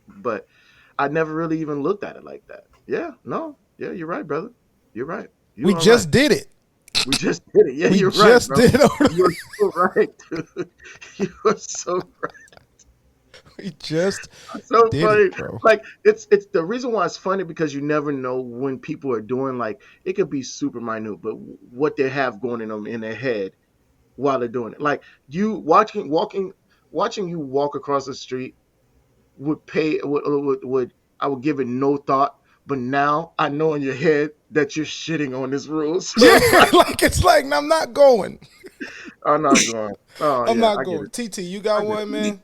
but I never really even looked at it like that. Yeah, no, yeah, you're right, brother. You're right. We just did it. We just did it. Yeah, you're right. Just did it. You're so right, dude. You are so right. We just so did funny. It, bro. Like it's the reason why it's funny, because you never know when people are doing, like, it could be super minute, but what they have going in their head while they're doing it. Like you watching you walk across the street would I would give it no thought, but now I know in your head that you're shitting on this rule. So yeah, like it's like I'm not going. I'm not going. Oh, I'm not going. TT, you got one, man?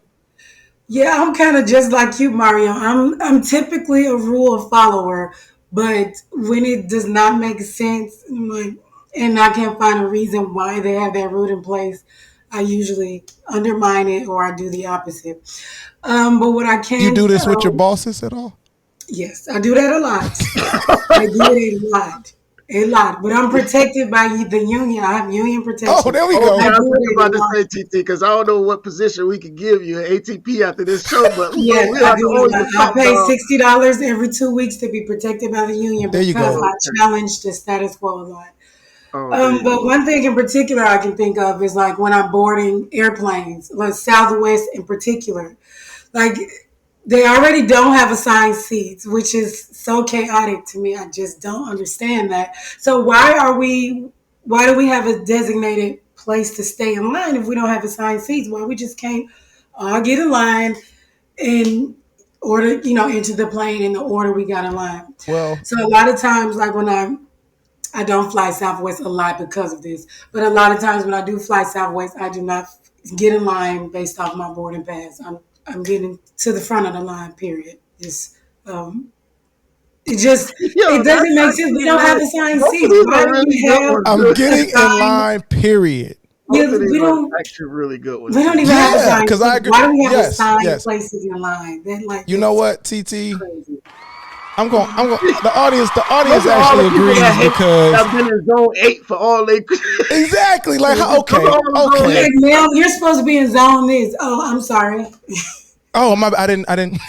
Yeah, I'm kind of just like you, Mario. I'm typically a rule follower, but when it does not make sense, and I can't find a reason why they have that rule in place, I usually undermine it or I do the opposite. But what I can You do this with your bosses at all? Yes, I do that a lot. I do it a lot. But I'm protected by the union. I have union protection. Oh, there we go. I was about to say, TT, because I don't know what position we could give you at ATP after this show, but yeah, I pay $60 every 2 weeks to be protected by the union because I challenge the status quo a lot. But one thing in particular I can think of is like when I'm boarding airplanes, like Southwest in particular, like they already don't have assigned seats, which is so chaotic to me. I just don't understand that. So why do we have a designated place to stay in line if we don't have assigned seats? Why we just can't all get in line and order, into the plane in the order we got in line? Well, so a lot of times, like when I don't fly Southwest a lot because of this, but a lot of times when I do fly Southwest, I do not get in line based off my boarding pass. I'm getting to the front of the line, period. It doesn't make sense. We don't have assigned seats. I'm getting in line, period. Yeah, we don't actually really good with. We don't even have assigned seats. I agree. Why do we have assigned places in line? Then, like, you know what, TT? I'm going. The audience actually agrees because I've been in zone 8 for all they. Exactly. Like, okay. Like, now you're supposed to be in zone this. Oh, I'm sorry. Oh, I didn't. I didn't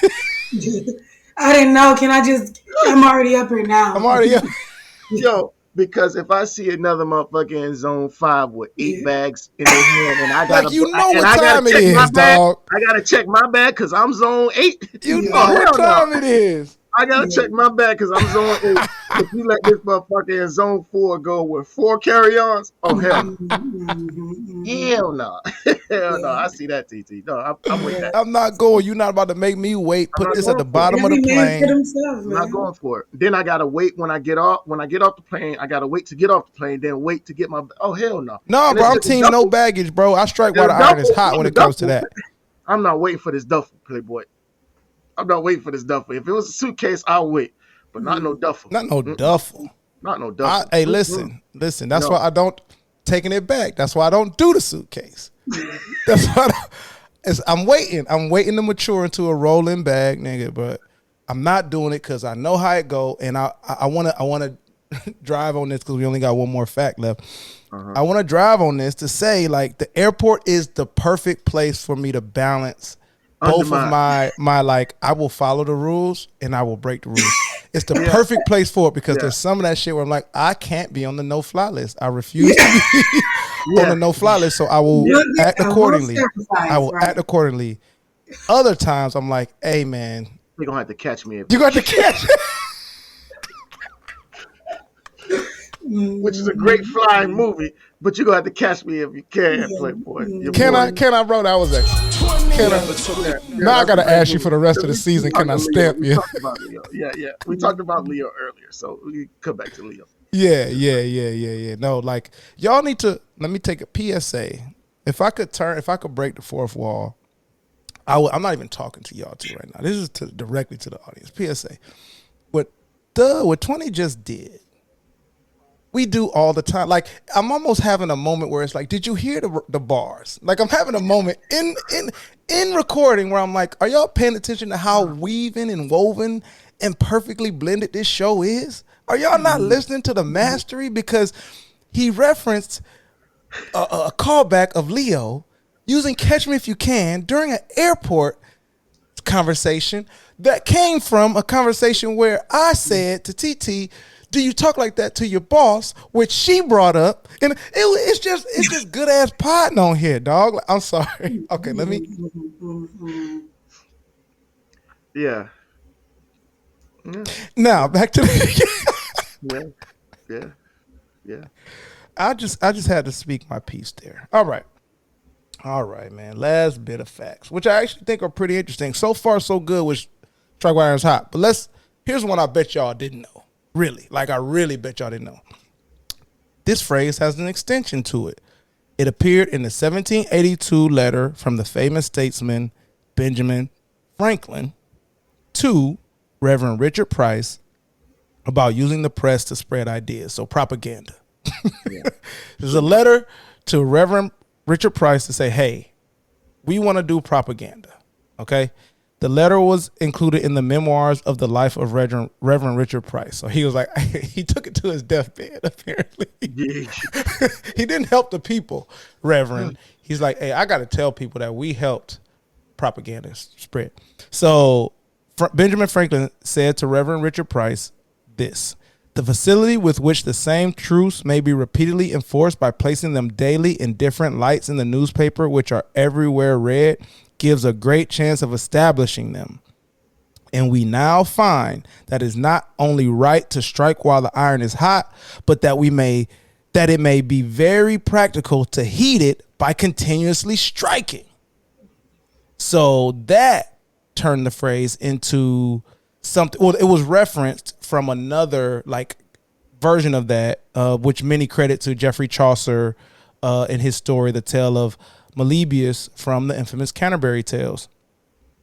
know. I'm already up here now. I'm already up. Yo, because if I see another motherfucker in zone 5 with 8 bags in their hand, and I gotta, what time it is, dog. I gotta check my bag because I'm zone 8. You know what time it is. I gotta check my bag because I'm zone 8. If you let this motherfucker in zone 4 go with 4 carry-ons, oh hell no. Hell no. I see that, TT. No, I'm with that. I'm not going. You're not about to make me wait. Put this at the bottom of the plane. I'm not going for it. Then I gotta wait when I get off. When I get off the plane, I gotta wait to get off the plane. Then wait to get my. Oh hell no. No, bro. I'm team no baggage, bro. I strike while the iron is hot when it comes to that. I'm not waiting for this duffel, Playboy. I'm not waiting for this duffel. If it was a suitcase, I'll wait. But not no duffel. Not no duffel. Not no duffel. Hey, listen. That's why I don't taking it back. That's why I don't do the suitcase. That's why I'm waiting. I'm waiting to mature into a rolling bag, nigga. But I'm not doing it because I know how it go, and I wanna drive on this because we only got one more fact left. I want to drive on this to say, like, the airport is the perfect place for me to balance both of my like, I will follow the rules and I will break the rules. It's the perfect place for it because there's some of that shit where I'm like, I can't be on the no-fly list. I refuse to be on the no-fly list, so I will act accordingly. I will act accordingly. Other times, I'm like, hey, man. You're going to have to catch me. You're going to have to catch Which is a great flying movie, but you're going to have to catch me if you can, Playboy. Can I, bro? That was excellent. Now I got to ask you for the rest of the season. Can I stamp you? Yeah. We talked about Leo earlier, so we come back to Leo. Yeah. No, like, y'all need to, let me take a PSA. If I could break the fourth wall, I'm not even talking to y'all two right now. This is directly to the audience. PSA. What 20 just did, we do all the time. Like, I'm almost having a moment where it's like, did you hear the bars? Like, I'm having a moment in recording where I'm like, are y'all paying attention to how weaving and woven and perfectly blended this show is? Are y'all not listening to the mastery? Because he referenced a callback of Leo using Catch Me If You Can during an airport conversation that came from a conversation where I said to TT, do you talk like that to your boss, which she brought up? And it's just good ass potting on here, dog. I'm sorry. Okay, let me. Yeah. Now back to the. Yeah. I just had to speak my piece there. All right, man. Last bit of facts, which I actually think are pretty interesting. So far, so good with Strike While Iron's Hot. But here's one I bet y'all didn't know. Really, like, I really bet y'all didn't know. This phrase has an extension to it. It appeared in the 1782 letter from the famous statesman Benjamin Franklin to Reverend Richard Price about using the press to spread ideas. So propaganda. There's a letter to Reverend Richard Price to say, hey, we want to do propaganda. Okay. The letter was included in the memoirs of the life of Reverend Richard Price. So he was like, he took it to his deathbed, apparently. He didn't help the people, Reverend. He's like, hey, I got to tell people that we helped propaganda spread. So Benjamin Franklin said to Reverend Richard Price this: the facility with which the same truths may be repeatedly enforced by placing them daily in different lights in the newspaper, which are everywhere read, gives a great chance of establishing them. And we now find that it's not only right to strike while the iron is hot, but that it may be very practical to heat it by continuously striking. So that turned the phrase into something. Well, it was referenced from another like version of that, which many credit to Geoffrey Chaucer in his story, The Tale of Meliboeus, from the infamous Canterbury Tales.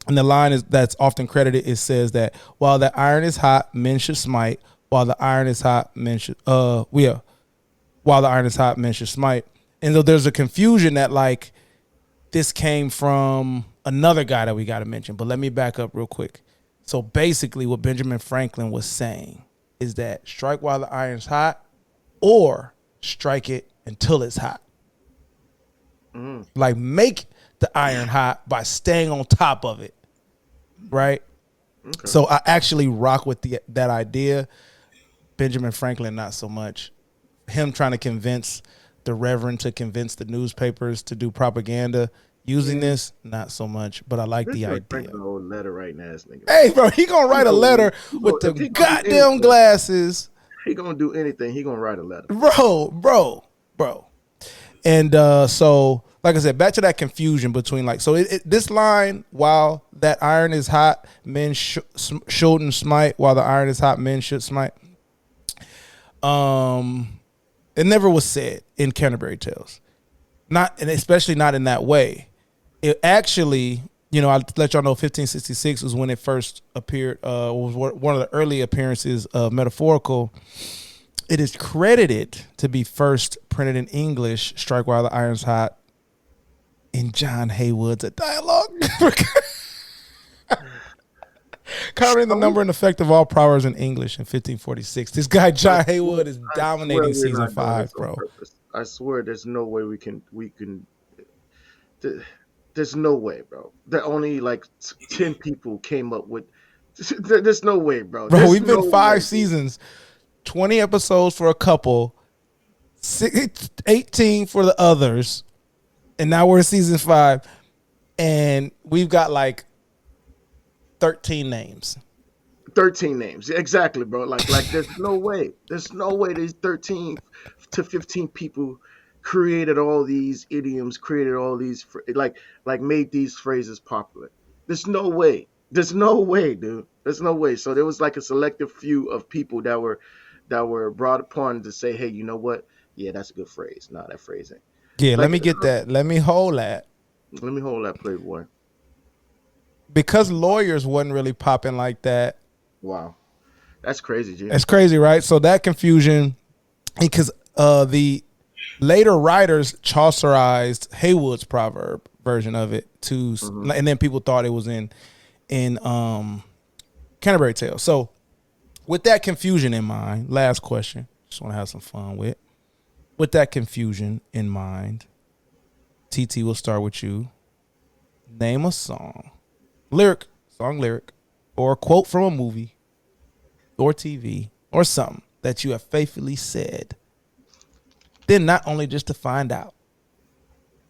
And the line that's often credited, it says that while the iron is hot, men should smite. While the iron is hot, men should while the iron is hot, men should smite. And so there's a confusion that like this came from another guy that we got to mention. But let me back up real quick. So basically what Benjamin Franklin was saying is that strike while the iron's hot, or strike it until it's hot. Like, make the iron hot by staying on top of it, right? Okay. So I actually rock with that idea. Benjamin Franklin, not so much. Him trying to convince the Reverend to convince the newspapers to do propaganda using this, not so much. But I like the idea. Old letter right now, hey, bro, he gonna write a letter with the goddamn glasses. He gonna do anything. He gonna write a letter, bro. And so, like I said, back to that confusion between like, so this line, while that iron is hot, men shouldn't smite. While the iron is hot, men should smite. It never was said in Canterbury Tales, and especially not in that way. It actually, I'll let y'all know, 1566 was when it first appeared. Was one of the early appearances of metaphorical. It is credited to be first printed in English, strike while the iron's hot, in John Haywood's A Dialogue. Currently, the number and effect of all proverbs in English in 1546. This guy John Haywood is dominating season 5, bro. I swear, there's no way we can. There's no way, bro. That only like 10 people came up with. There's no way, bro. Bro, we've been 5 seasons, 20 episodes for a couple, 18 for the others, and now we're in season 5, and we've got like 13 names. 13 names, exactly, bro. Like there's no way. There's no way these 13 to 15 people created all these idioms, created all these like made these phrases popular. There's no way. There's no way, dude. There's no way. So there was like a selective few of people that were brought upon to say, hey, you know what? Yeah, that's a good phrase. Nah, that phrase ain't. Yeah, like, let me get that. Let me hold that. Let me hold that, Playboy. Because lawyers wasn't really popping like that. Wow. That's crazy, G. That's crazy, right? So that confusion, because the later writers Chaucerized Haywood's proverb version of it too, and then people thought it was in Canterbury Tales. So with that confusion in mind, last question, just want to have some fun with. With that confusion in mind, TT, we'll start with you. Name a song lyric, or a quote from a movie or TV or something that you have faithfully said, then not only just to find out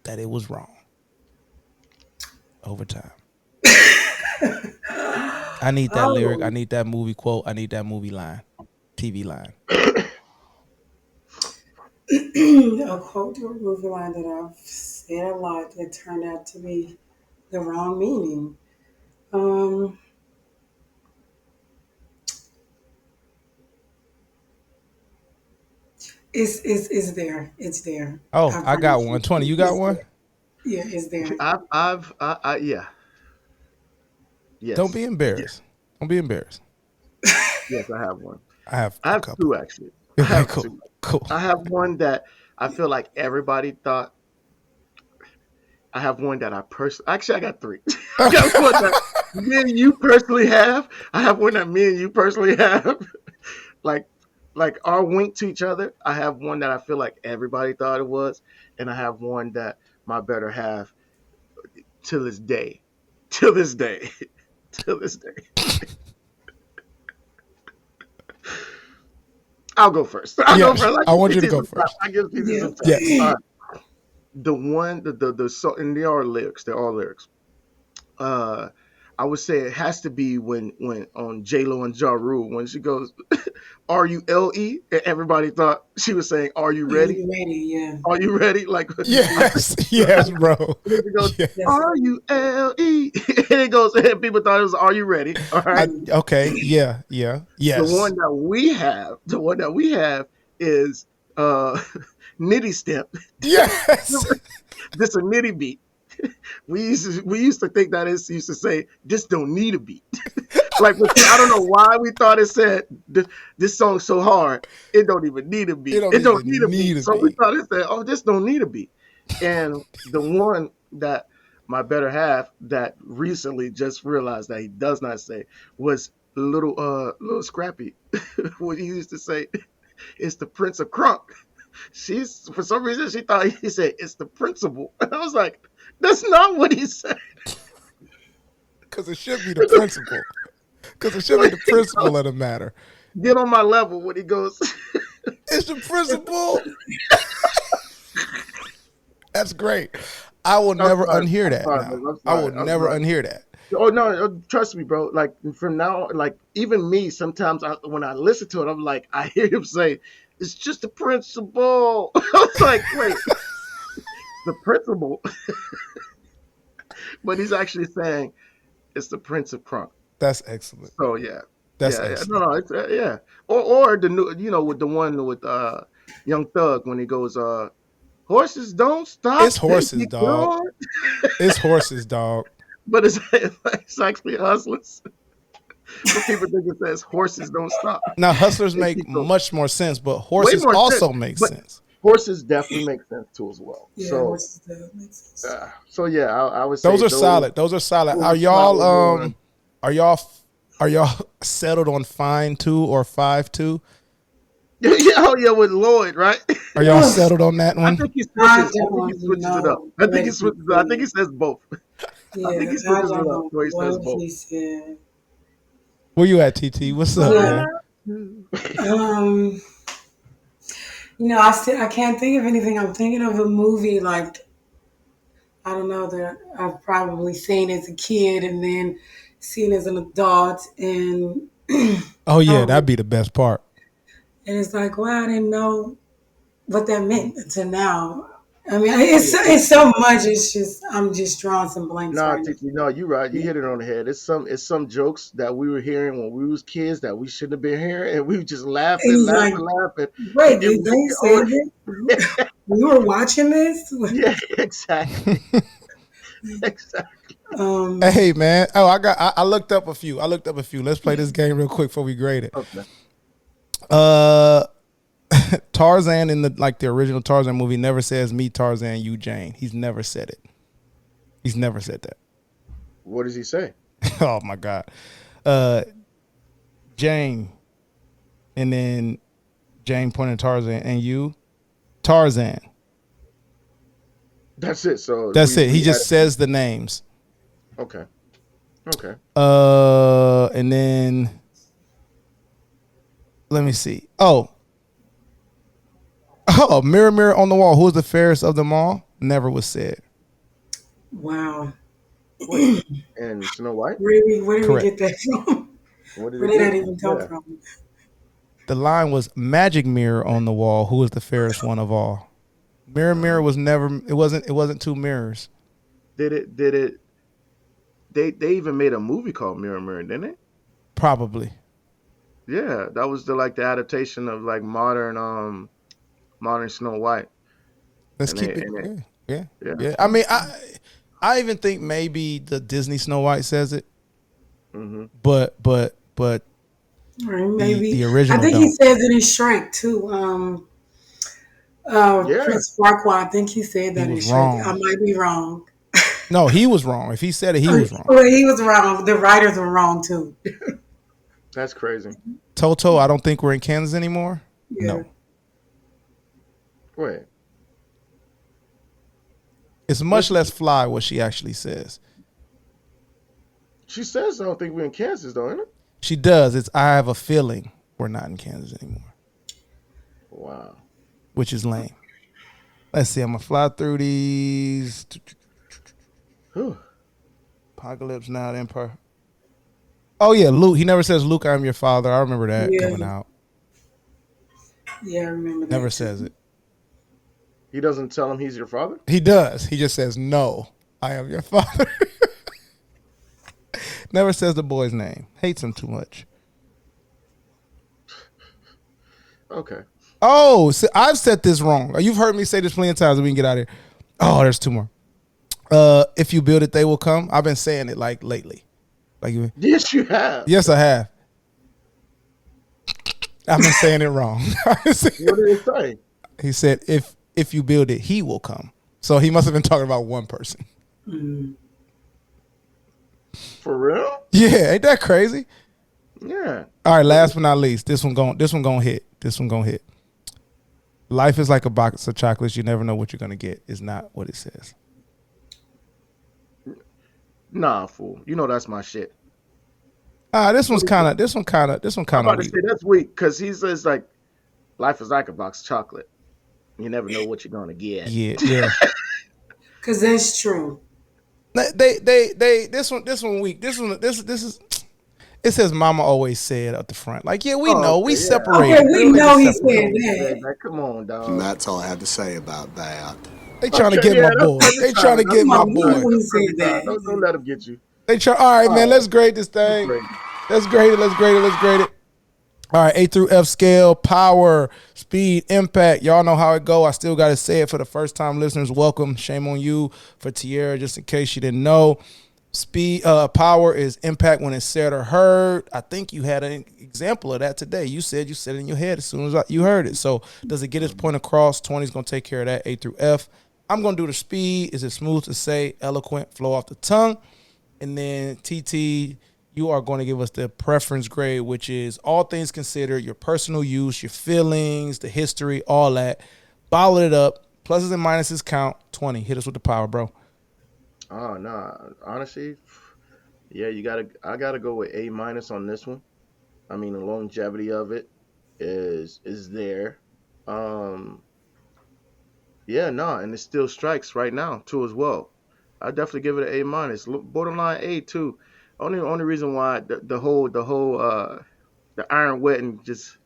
that it was wrong over time. I need that lyric. I need that movie quote. I need that movie line, TV line. A quote or movie line that I've said a lot that turned out to be the wrong meaning. It's there. It's there. Oh, I got one. 20. You got one? Yeah, it's there. Yeah. Yes. Don't be embarrassed. Yeah. Don't be embarrassed. Yes, I have one. I have two actually. Cool. I have one that I feel like everybody thought. I have one that I got 3. I got one that me and you personally have. I have one that me and you personally have. like our wink to each other. I have one that I feel like everybody thought it was, and I have one that my better half till this day. I'll go first. I want you to go first. I give people some time. Yes. The one, the song, and they are lyrics. They're all lyrics. I would say it has to be when on J-Lo and Ja Rule, when she goes, "Are you L-E?" And everybody thought she was saying, "Are you ready?" Are you ready? Yeah. Are you ready? Like yes, bro. It goes, yes. Are you L-E? And it goes, and people thought it was, "Are you ready?" All right. Okay. Yeah. Yes. The one that we have is Nitty Step. Yes. This a nitty beat. We used to think that it used to say, "This don't need a beat." Like, I don't know why we thought it said this song's so hard it don't even need a beat. It don't need a beat. So we thought it said, "Oh, this don't need a beat." And the one that my better half that recently just realized that he does not say was little Scrappy. What he used to say, "It's the Prince of Crunk." For some reason she thought he said, "It's the principal." And I was like, that's not what he said. Because it should be the principal. Because it should be the principal of the matter. Get on my level when he goes, "It's the principal." That's great. I will never unhear that. I will never unhear that. Oh no, trust me, bro. Like from now, like even me, sometimes when I listen to it, I'm like, I hear him say, "It's just the principal." I was like, wait, the principal. But he's actually saying it's the Prince of Crunk. That's excellent. So yeah, that's excellent. No, it's, yeah. Or the new, with the one with Young Thug when he goes, "Horses don't stop." It's horses, dog. It's horses, dog. But it's actually hustlers. But people think it says horses don't stop. Now hustlers make much more sense, but horses also make sense. Horses definitely make sense too as well. Yeah, so, horses do make sense. So yeah, I would say those are solid. Those are solid. Are y'all Are y'all settled on fine 2 or 5-2? Yeah, oh yeah, with Lloyd, right? Are y'all settled on that one? I think he switches it up. I think he switches it up. I think he says both. Yeah, I think he switches it up. So he says both. He said. Where you at, TT? What's up, man? I can't think of anything. I'm thinking of a movie like, I don't know, that I've probably seen as a kid and then seen as an adult, and oh yeah, that'd be the best part. And it's like, wow, I didn't know what that meant until now. I mean, it's so much. It's just I'm just drawing some blanks. No, you're right. You hit it on the head. It's some jokes that we were hearing when we was kids that we shouldn't have been hearing, and we were just laughing. Wait, did they say that? We were watching this? Yeah, exactly. Exactly. Hey man, I looked up a few. Let's play this game real quick before we grade it. Okay. Tarzan in the original Tarzan movie never says me Tarzan, you Jane. He's never said it. He's never said that. What does he say? Oh my God. Jane. And then Jane pointing at Tarzan and you Tarzan. That's it. So that's it. He just says the names. Okay. And then let me see. Oh, mirror, mirror on the wall. Who is the fairest of them all? Never was said. Wow. And Snow White? Really? Where did we get that from? Where did that even come from? The line was magic mirror on the wall. Who is the fairest one of all? Mirror, mirror was never. It wasn't two mirrors. Did it? They even made a movie called Mirror, Mirror, didn't it? Probably. Yeah, that was the adaptation of modern Snow White. Let's keep it. Yeah. I mean, I even think maybe the Disney Snow White says it. Mm-hmm. But maybe the original. I think he says it in Shrek too. Prince Farquaad, I think he said that in Shrek. I might be wrong. No, he was wrong. If he said it, he was wrong. Well, he was wrong. The writers were wrong too. That's crazy. Toto, I don't think we're in Kansas anymore. Yeah. No. Wait. It's much less fly what she actually says. She says, I don't think we're in Kansas, though, isn't it? She does. It's, I have a feeling we're not in Kansas anymore. Wow. Which is lame. Let's see. I'm going to fly through these. Apocalypse Now, the Empire. Oh, yeah. Luke. He never says, Luke, I'm your father. I remember that coming out. Yeah, I remember that. Never says it. He doesn't tell him he's your father? He does. He just says, no, I am your father. Never says the boy's name. Hates him too much. Okay. Oh, so I've said this wrong. You've heard me say this plenty of times. We can get out of here. Oh, there's two more. If you build it, they will come. I've been saying it lately. Yes, you have. Yes, I have. I've been saying it wrong. What did it say? He said, if you build it, he will come. So he must have been talking about one person. Mm-hmm. For real? Yeah, ain't that crazy? Yeah. All right, last but not least, this one gonna hit. Life is like a box of chocolates. You never know what you're gonna get. Is not what it says. Nah, fool. You know that's my shit. This one kind of I'm about to say that's weak because he says life is like a box of chocolate. You never know what you're gonna get. Yeah. Because that's true. This one weak. This is. It says "Mama always said" at the front. We know we separate. Okay, we know he said that. Come on, dog. And that's all I have to say about that. They trying to get my boy. They trying to get my boy. Don't let him get you. All right, man. Let's grade this thing. Let's grade it. All right, A through F scale, power, speed, impact. Y'all know how it go. I still got to say it for the first time listeners. Welcome. Shame on you for Tierre, just in case you didn't know. Speed, power is impact when it's said or heard. I think you had an example of that today. You said it in your head as soon as you heard it. So does it get its point across? 20 is going to take care of that, A through F. I'm going to do the speed. Is it smooth to say, eloquent, flow off the tongue? And then TT, you are going to give us the preference grade, which is all things considered, your personal use, your feelings, the history, all that. Bottle it up. Pluses and minuses count. 20. Hit us with the power, bro. Oh no, honestly, yeah, I gotta go with A minus on this one. I mean, the longevity of it is there. Um, yeah, no, and it still strikes right now too as well. I definitely give it an A minus, borderline A too. Only reason why the iron wedding just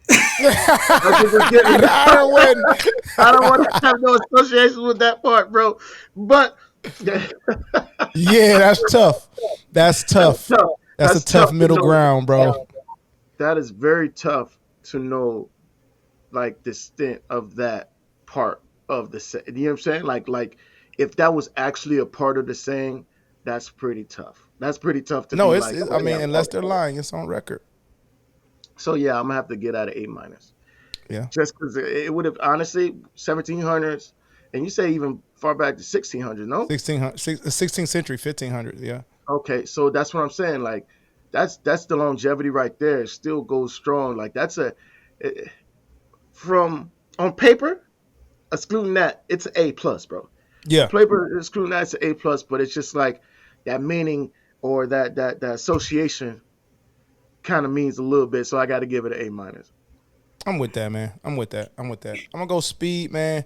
The iron wedding. I don't want to have no association with that part, bro. But Yeah, that's tough. That's tough. That's a tough middle ground, bro. That is very tough to know, like the extent of that part of the saying. You know what I'm saying? Like if that was actually a part of the saying, that's pretty tough. That's pretty tough to No, be it's, like. it's I mean, unless they're lying, it's on record. So yeah, I'm gonna have to get out of A minus. Yeah. Just because it would have honestly 1700s, and you say even far back to 1600, no? 16th century, 1500, yeah. Okay, so that's what I'm saying. Like, that's the longevity right there. It still goes strong. Like from on paper, excluding that, it's an A plus, bro. Yeah. Paper excluding that, it's an A plus, but it's just like that meaning or that association kind of means a little bit. So I got to give it an A minus. I'm with that, man. I'm with that. I'm gonna go speed, man.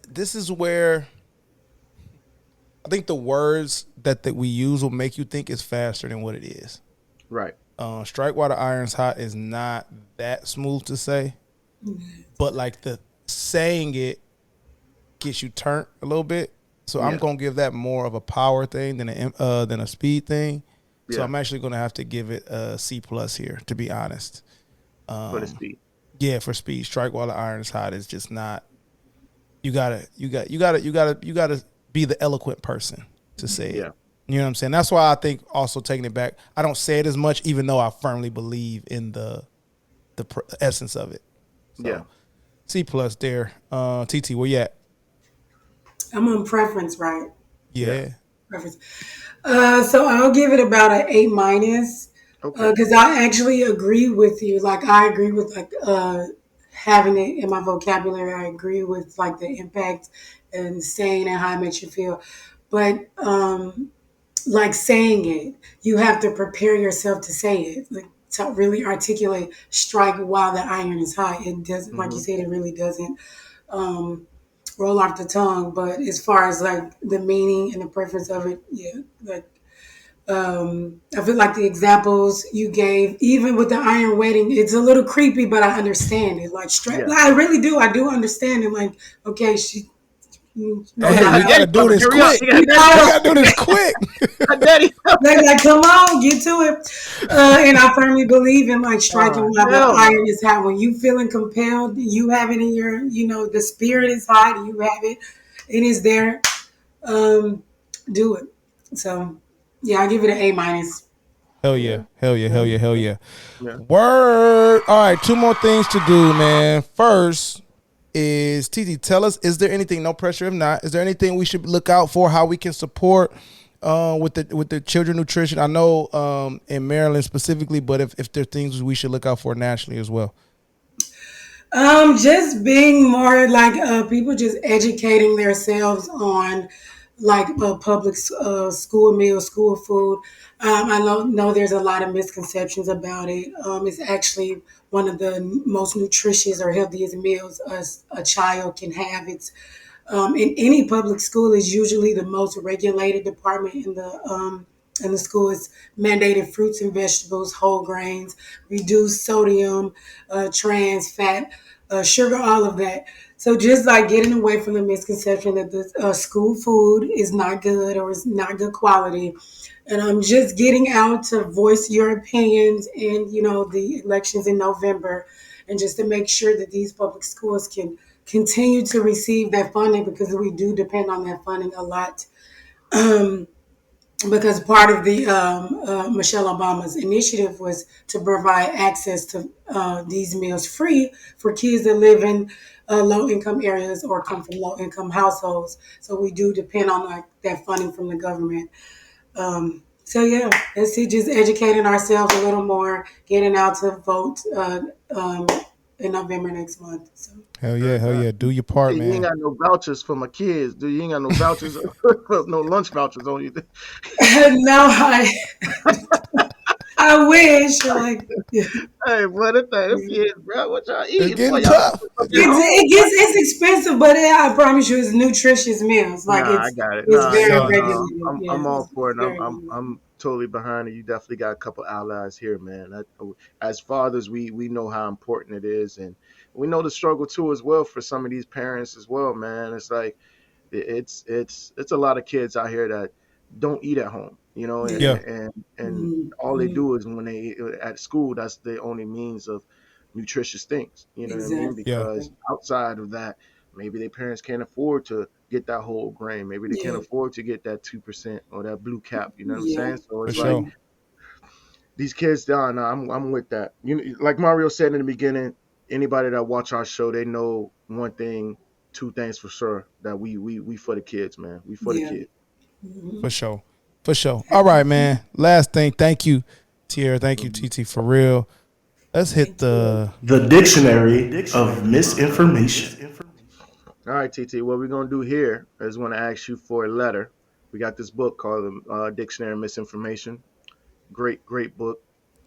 This is where I think the words that we use will make you think it's faster than what it is. Right. Strike while the iron's hot is not that smooth to say, but like the saying it gets you turned a little bit. So I'm gonna give that more of a power thing than a speed thing. So I'm actually gonna have to give it a C plus here, to be honest. For the speed. Yeah, for speed. Strike while the iron is hot is just not. You gotta be the eloquent person to say it. You know what I'm saying? That's why I think also taking it back, I don't say it as much, even though I firmly believe in the essence of it. So, C plus there. TT, where you at? I'm on preference, right? Yeah. Preference. So I'll give it about an A minus. Because I actually agree with you. Like, I agree with like having it in my vocabulary. I agree with like the impact and saying and how it makes you feel. But like saying it, you have to prepare yourself to say it. Like to really articulate, strike while the iron is hot. It doesn't, like you said, it really doesn't roll off the tongue. But as far as like the meaning and the preference of it, like. I feel like the examples you gave, even with the iron wedding, it's a little creepy, but I understand it. Like, I really do. I do understand it. Like, okay, she. You gotta do this quick. You gotta do this quick. Like, come on, get to it. And I firmly believe in like striking while the iron is hot. When you feeling compelled, you have it in your, the spirit is hot. You have it. It is there. Do it. So. Yeah, I give it an A minus. Hell yeah. Word. All right, 2 more things to do, man. First is TT, tell us, is there anything, no pressure if not, is there anything we should look out for, how we can support with the children nutrition? I know in Maryland specifically, but if there are things we should look out for nationally as well. Just being more like people just educating themselves on like public school meals, school food. I know there's a lot of misconceptions about it. It's actually one of the most nutritious or healthiest meals a child can have. It's in any public school is usually the most regulated department in the school. It's mandated fruits and vegetables, whole grains, reduced sodium, trans fat, sugar, all of that. So just like getting away from the misconception that the school food is not good or is not good quality. And I'm just getting out to voice your opinions in, the elections in November, and just to make sure that these public schools can continue to receive that funding, because we do depend on that funding a lot. Because part of the Michelle Obama's initiative was to provide access to these meals free for kids that live in low-income areas or come from low-income households. So we do depend on that funding from the government. So yeah, it's just educating ourselves a little more, getting out to vote in November next month. So Hell yeah. Do your part, You ain't man. got no vouchers for my kids. Do you ain't got no vouchers, no lunch vouchers on you? no, I wish. Like, Hey, what the them kids, bro? What y'all eating? It's getting Boy, y'all tough. it's expensive, but I promise you, it's nutritious meals. Like Nah, I got it. it's Nah, very no, regulated. I'm Yeah, I'm all it's for it. very I'm totally behind it. You definitely got a couple allies here, man. As fathers, we know how important it is, and we know the struggle too as well for some of these parents as well, man. It's like it's a lot of kids out here that don't eat at home, you know, and Yeah. and all they do is when they at school, that's the only means of nutritious things. You know what I mean? Exactly. Yeah. Because outside of that, maybe their parents can't afford to get that whole grain. Maybe they can't Yeah. afford to get that 2% or that blue cap. You know what I'm Yeah. saying? So For it's sure. like these kids down. Nah, I'm with that. You know, like Mario said in the beginning, anybody that watch our show, they know one thing, two things for sure, that we for the kids, man. We for the Yeah. kids. For sure. For sure. All right, man. Last thing. Thank you, Tierre. Thank you, TT, for real. Let's hit the dictionary of misinformation. All right, TT. What we're gonna do here is want to ask you for a letter. We got this book called Dictionary of Misinformation. Great book.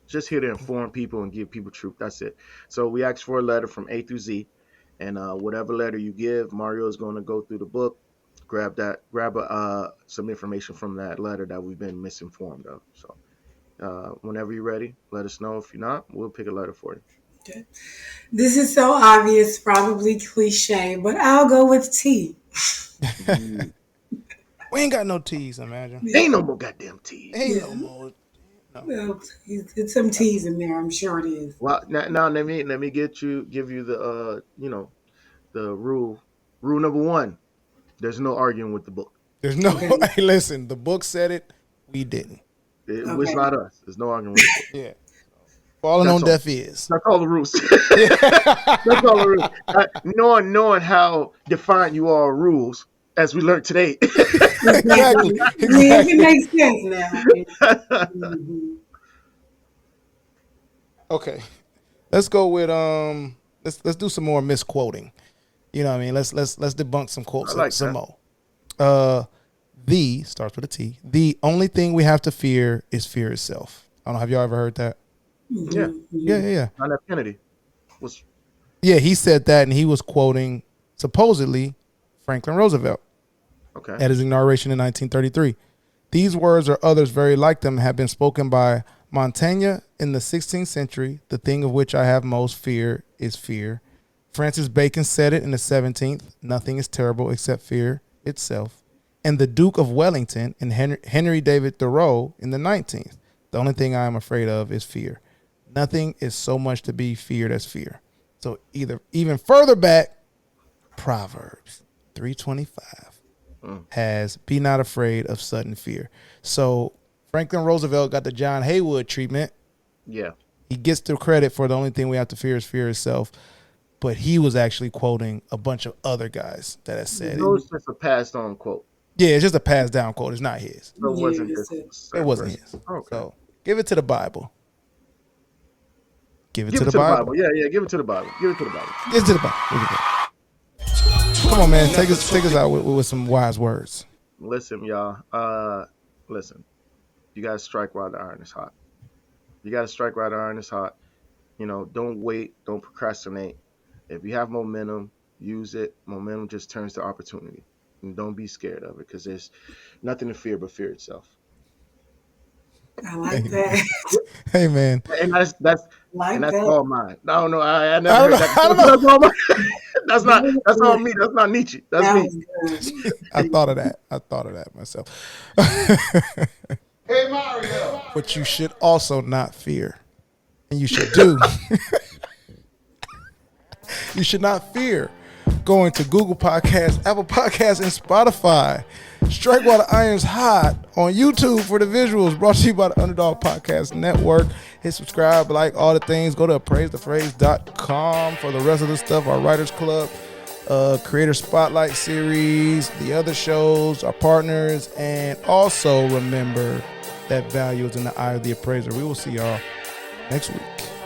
Just here to inform people and give people truth. That's it. So we asked for a letter from A through Z, and whatever letter you give, Mario is going to go through the book, grab some information from that letter that we've been misinformed of. So whenever you're ready, let us know. If you're not, we'll pick a letter for you. Okay. This is so obvious, probably cliche, but I'll go with T. We ain't got no T's, imagine. Ain't no more goddamn T's. Ain't no more. Well, please, it's some T's in there. I'm sure it is. Well, now let me give you the the rule number 1. There's no arguing with the book. There's no. Hey, listen. The book said it. We didn't. It was not us. There's no arguing with the book. Yeah. Falling on deaf ears. That's all the rules. That's all the rules. Knowing how defined you are rules, as we learned today. Exactly. It makes sense now. Okay. Let's go with let's do some more misquoting. You know what I mean? Let's debunk some quotes some more. The starts with a T. The only thing we have to fear is fear itself. I don't know, have y'all ever heard that? Yeah. John F. Kennedy was. Yeah, he said that, and he was quoting supposedly Franklin Roosevelt. Okay. At his inauguration in 1933. These words or others very like them have been spoken by Montaigne in the 16th century. The thing of which I have most fear is fear. Francis Bacon said it in the 17th. Nothing is terrible except fear itself. And the Duke of Wellington and Henry David Thoreau in the 19th. The only thing I am afraid of is fear. Nothing is so much to be feared as fear. So even further back, Proverbs 3:25 has be not afraid of sudden fear. So Franklin Roosevelt got the John Haywood treatment. Yeah. He gets the credit for the only thing we have to fear is fear itself. But he was actually quoting a bunch of other guys that had said it. was just a passed on quote. Yeah, it's just a passed down quote. It's not his. So It wasn't his. Okay. So give it to the Bible. Give it to the Bible. Yeah, give it to the Bible. Give it to the Bible. Give it to the Bible. Come on, man. Take us out with some wise words. Listen, y'all. Listen. You gotta strike while the iron is hot. You gotta strike while the iron is hot. You know, don't wait. Don't procrastinate. If you have momentum, use it. Momentum just turns to opportunity. And don't be scared of it, because there's nothing to fear but fear itself. I like that. Hey, man. And that's all mine. I don't know. I never heard that. I don't know. That's all me. That's not Nietzsche. That's me. I thought of that myself. Hey, Mario. But you should also not fear. And you should do. You should not fear going to Google Podcasts, Apple Podcasts, and Spotify. Strike while the iron's hot on YouTube for the visuals. Brought to you by the Underdog Podcast Network. Hit subscribe, like all the things. Go to appraisethephrase.com for the rest of the stuff. Our Writers Club, Creator Spotlight Series, the other shows, our partners, and also remember, that value is in the eye of the appraiser. We will see y'all next week.